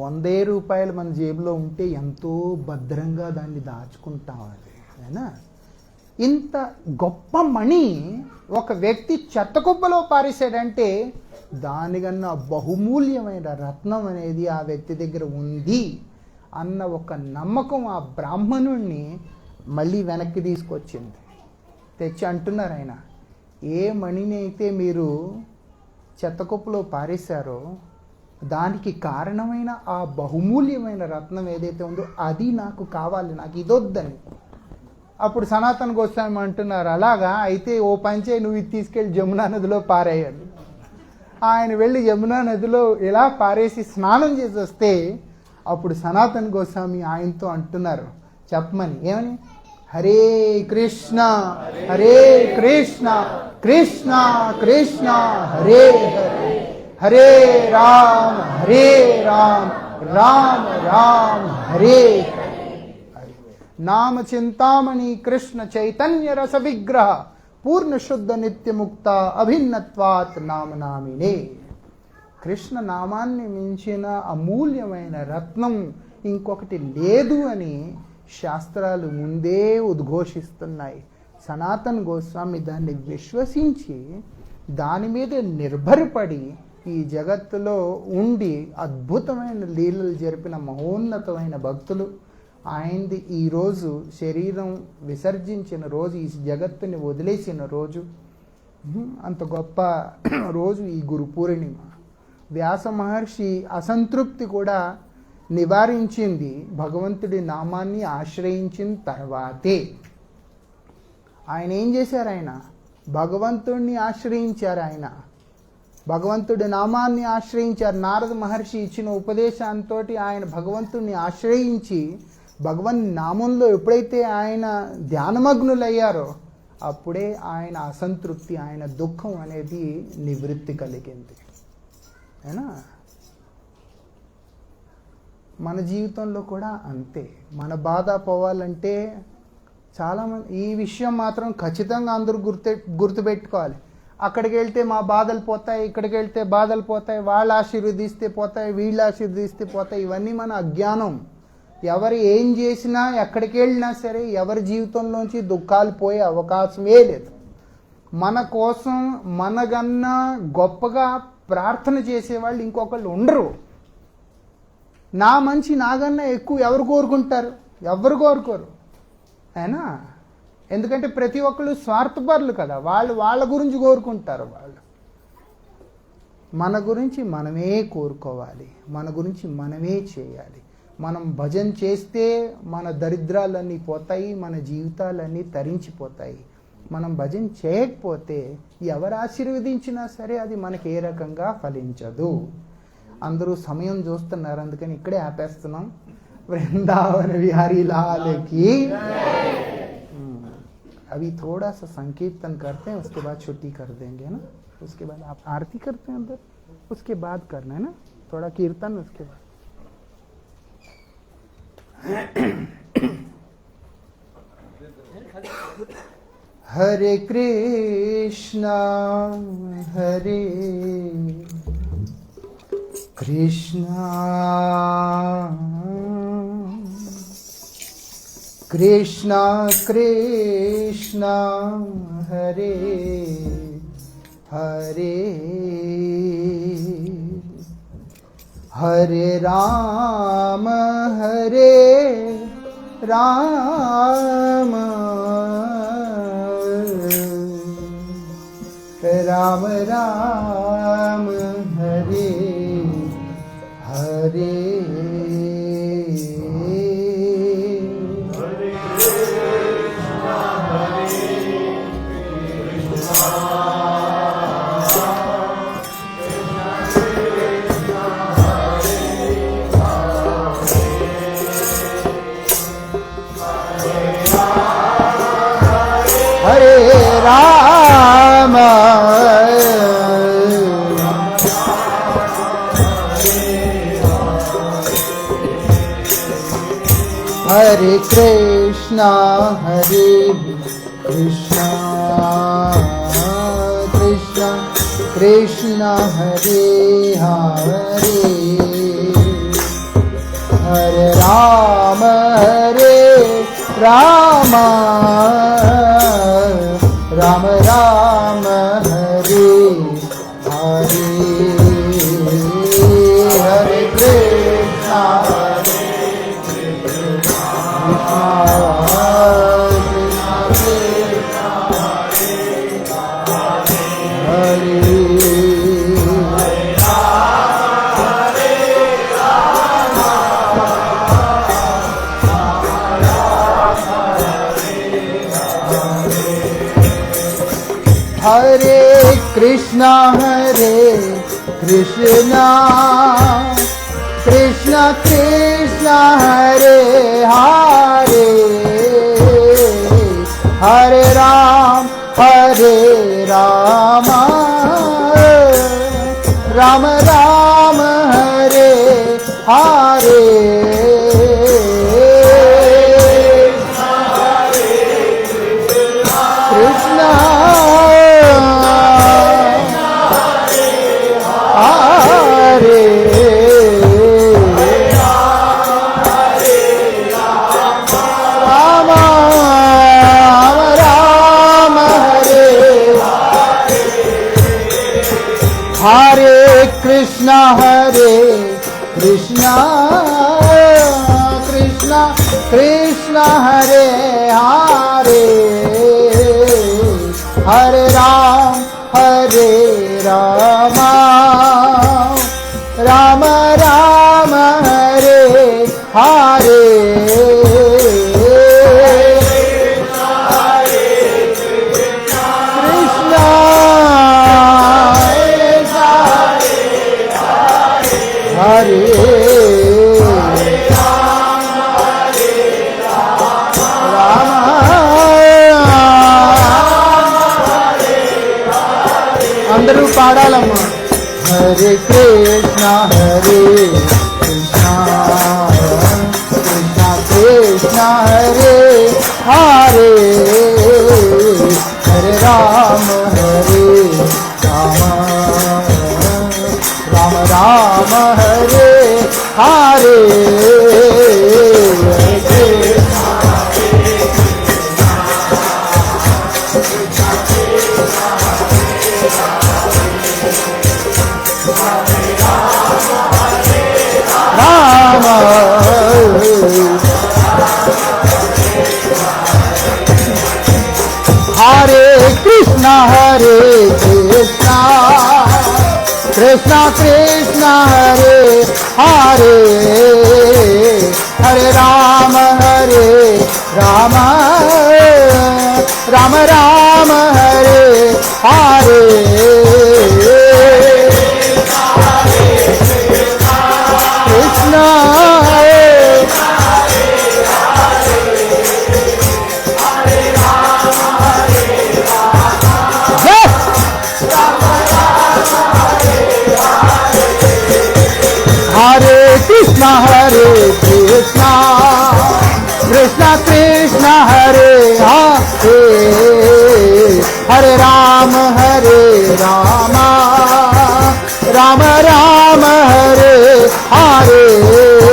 Speaker 1: 100 రూపాయలు మన జేబులో ఉంటే ఎంతో భద్రంగా దాన్ని దాచుకుంటాం. అది అయినా ఇంత గొప్ప మణి ఒక వ్యక్తి చెత్తకుప్పలో పారేసాడంటే దానికన్నా బహుమూల్యమైన రత్నం అనేది ఆ వ్యక్తి దగ్గర ఉంది అన్న ఒక నమ్మకం ఆ బ్రాహ్మణుణ్ణి మళ్ళీ వెనక్కి తీసుకొచ్చింది. తెచ్చి అంటున్నారు ఆయన, ఏ మణిని అయితే మీరు చెత్తకుప్పలో పారేశారో దానికి కారణమైన ఆ బహుమూల్యమైన రత్నం ఏదైతే ఉందో అది నాకు కావాలి, నాకు ఇదొద్దని. అప్పుడు సనాతన్ గోస్వామి అంటున్నారు, అలాగా అయితే ఓ పంచే, నువ్వు ఇది తీసుకెళ్ళి జమునా నదిలో పారేయాలి. ఆయన వెళ్ళి యమునా నదిలో ఇలా పారేసి స్నానం చేసి వస్తే అప్పుడు సనాతన్ గోస్వామి ఆయనతో అంటున్నారు, చెప్పమని. ఏమని? హరే కృష్ణ హరే కృష్ణ కృష్ణ కృష్ణ హరే హరే హరే రామ రామ రామ హరే నామ చింతామణి కృష్ణ చైతన్య రస విగ్రహ పూర్ణ శుద్ధ నిత్య ముక్త అభిన్నత్వాత్ నామనామినే. కృష్ణ నామాన్ని మించిన అమూల్యమైన రత్నం ఇంకొకటి లేదు అని శాస్త్రాలు ముందే ఉద్ఘోషిస్తున్నాయి. సనాతన్ గోస్వామి దాన్ని విశ్వసించి దాని మీద నిర్భరపడి ఈ జగత్తులో ఉండి అద్భుతమైన లీలలు జరిపిన మహోన్నతమైన భక్తులు. ఆయనది ఈరోజు శరీరం విసర్జించిన రోజు, ఈ జగత్తుని వదిలేసిన రోజు. అంత గొప్ప రోజు ఈ గురు పూర్ణిమ. వ్యాస మహర్షి అసంతృప్తి కూడా నివారించింది భగవంతుడి నామాన్ని ఆశ్రయించిన తర్వాతే. ఆయన ఏం చేశారు? ఆయన భగవంతుడిని ఆశ్రయించారు. ఆయన భగవంతుడి నామాన్ని ఆశ్రయించారు. నారద మహర్షి ఇచ్చిన ఉపదేశాంతో ఆయన భగవంతుడిని ఆశ్రయించి భగవన్ నామంలో ఎప్పుడైతే ఆయన ధ్యానమగ్నులయ్యారో అప్పుడే ఆయన అసంతృప్తి, ఆయన దుఃఖం అనేది నివృత్తి కలిగింది. అయినా మన జీవితంలో కూడా అంతే. మన బాధ పోవాలంటే చాలామంది ఈ విషయం మాత్రం ఖచ్చితంగా అందరూ గుర్తుపెట్టుకోవాలి. అక్కడికి వెళ్తే మా బాధలు పోతాయి, ఇక్కడికి వెళ్తే బాధలు పోతాయి, వాళ్ళు ఆశీర్వదిస్తే పోతాయి, వీళ్ళు ఆశీర్వదిస్తే పోతాయి. ఇవన్నీ మన అజ్ఞానం. ఎవరు ఏం చేసినా ఎక్కడికి వెళ్ళినా సరే ఎవరి జీవితంలోంచి దుఃఖాలు పోయే అవకాశమే లేదు. మన కోసం మనకన్నా గొప్పగా ప్రార్థన చేసేవాళ్ళు ఇంకొకళ్ళు ఉండరు. నా మంచి నాకన్నా ఎక్కువ ఎవరు కోరుకుంటారు? ఎవరు కోరుకోరు అయినా. ఎందుకంటే ప్రతి ఒక్కళ్ళు స్వార్థపరులు కదా, వాళ్ళ గురించి కోరుకుంటారు. వాళ్ళు మన గురించి మనమే కోరుకోవాలి, మన గురించి మనమే చేయాలి. మనం భజన చేస్తే మన దరిద్రాలన్నీ పోతాయి, మన జీవితాలన్నీ తరించిపోతాయి. మనం భజన చేయకపోతే ఎవరు ఆశీర్వదించినా సరే అది మనకి ఏ రకంగా ఫలించదు. అందరూ సమయం చూస్తున్నారు, అందుకని ఇక్కడే ఆపేస్తున్నాం. वृंदावन बिहारी लाल की। अभी थोड़ा सा संकीर्तन करते हैं, उसके बाद छुट्टी कर देंगे ना। उसके बाद आप आरती करते हैं अंदर, उसके बाद करना है ना थोड़ा कीर्तन, उसके बाद हरे कृष्णा हरे कृष्णा कृष्णा कृष्णा हरे हरे हरे राम राम राम हरे हरे हरे राम हरे कृष्णा कृष्णा कृष्णा कृष्णा हरे हरे हरे राम राम राम राम हरे हरे हरे कृष्णा हरे कृष्णा कृष्णा कृष्णा कृष्णा हरे हरे हरे राम राम राम हरे हरे कृष्णा हरे कृष्णा कृष्णा कृष्णा कृष्णा हरे हरे हरे राम राम राम हरे हरे हरे अंदरू पाडालम्मा हरे Krishna Krishna Krishna Hare Hare Hare Ram Hare Krishna Krishna Hare Hare Hare Rama Hare Rama Rama Rama Hare Hare Krishna Krishna Hare Krishna Krishna Krishna Hare Hare Hare Rama Hare Rama Rama Rama Hare Hare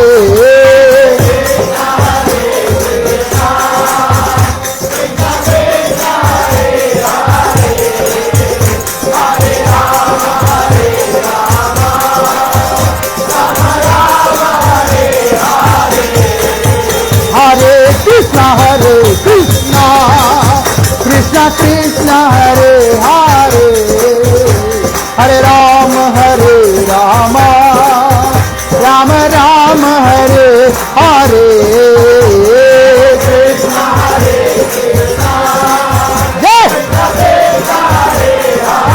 Speaker 1: Krishna Krishna Hare Hare Hare Rama Hare Rama Rama Rama Hare Hare Krishna Hare Krishna Jai Krishna Hare Hare Hare Rama Hare Rama Rama Rama Hare Hare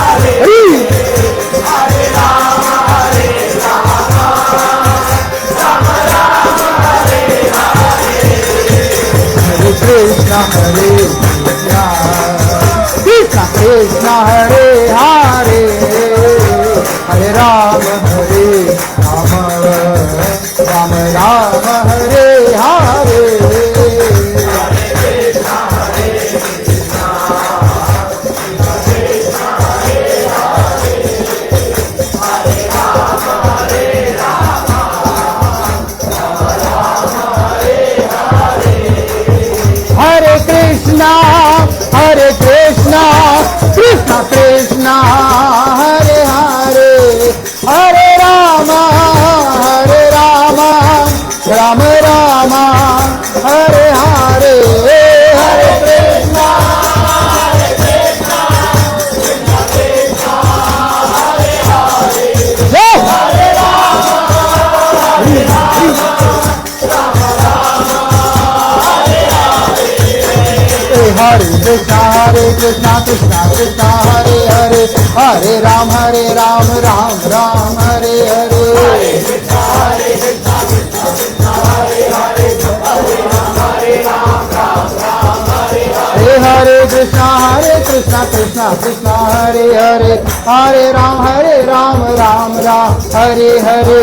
Speaker 1: Hare Krishna Hare Krishna Krishna Hare Hare Hare Rama Hare Rama Rama Rama Hare Hare Hare Krishna Hare Krishna Krishna Krishna Hare Hare Hare Rama Hare Rama Rama Rama Hare Hare Hare Krishna Hare Krishna Krishna Krishna Hare Hare Hare Rama Rama Rama Hare Hare Hare Krishna Hare Krishna Krishna Krishna Hare Hare Hare Rama Hare Rama Rama Rama Hare Hare Hare Krishna Krishna Krishna Hare Hare Hare Ram Ram Ram Hare Hare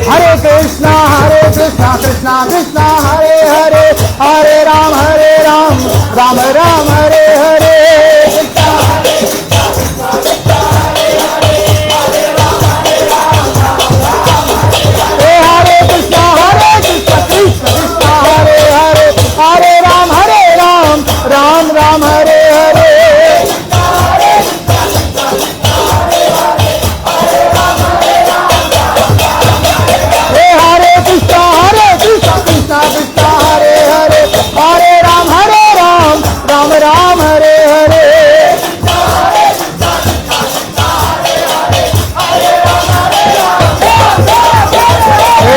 Speaker 1: Hare Krishna Krishna Krishna Hare Hare Hare Ram Ram Ram Hare Hare Hare Krishna Krishna Krishna Hare Hare Hare Ram Ram Ram Hare Hare Hare Krishna Krishna Krishna Hare Hare Hare Krishna Krishna Krishna Hare Hare Hare Ram Ram Ram Hare Hare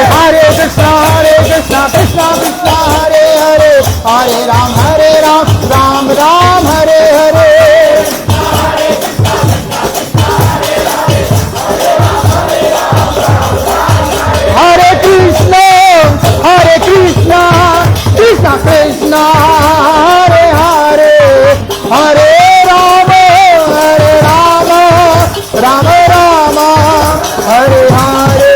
Speaker 1: Hare Krishna Krishna Krishna Hare Hare Hare Ram Ram Ram Hare Hare Hare Ram Ram Ram Hare Hare Hare Krishna Krishna Krishna Hare Hare Hare Rama Rama Rama Hare Hare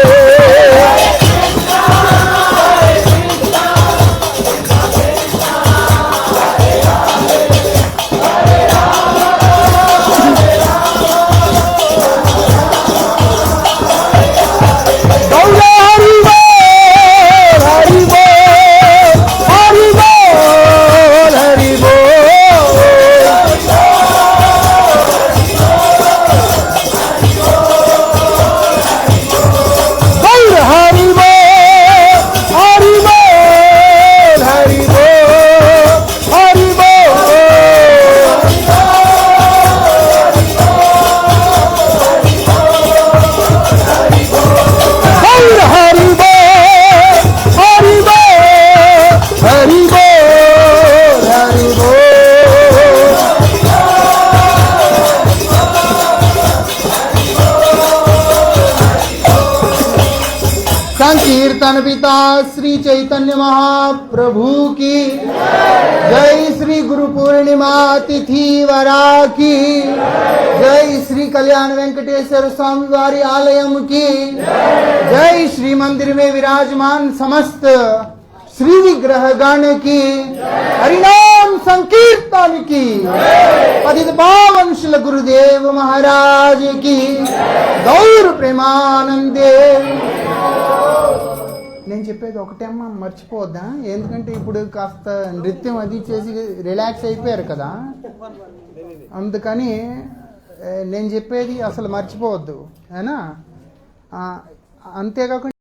Speaker 1: पिता श्री चैतन्य महाप्रभु की जय, श्री गुरु पूर्णिमा तिथि वरा की जय, श्री कल्याण वेंकटेश्वर स्वामी वारी आलयम की जय, श्री मंदिर में विराजमान समस्त श्री विग्रह गण की हरिनाम संकीर्तन की पतित पावन श्री गुरुदेव महाराज की गौर प्रेमानंदे. నేను చెప్పేది ఒకటేమ్మా, మర్చిపోవద్దా, ఎందుకంటే ఇప్పుడు కాస్త నృత్యం అది చేసి రిలాక్స్ అయిపోయారు కదా, అందుకని నేను చెప్పేది అసలు మర్చిపోవద్దు, అయినా అంతేకాకుండా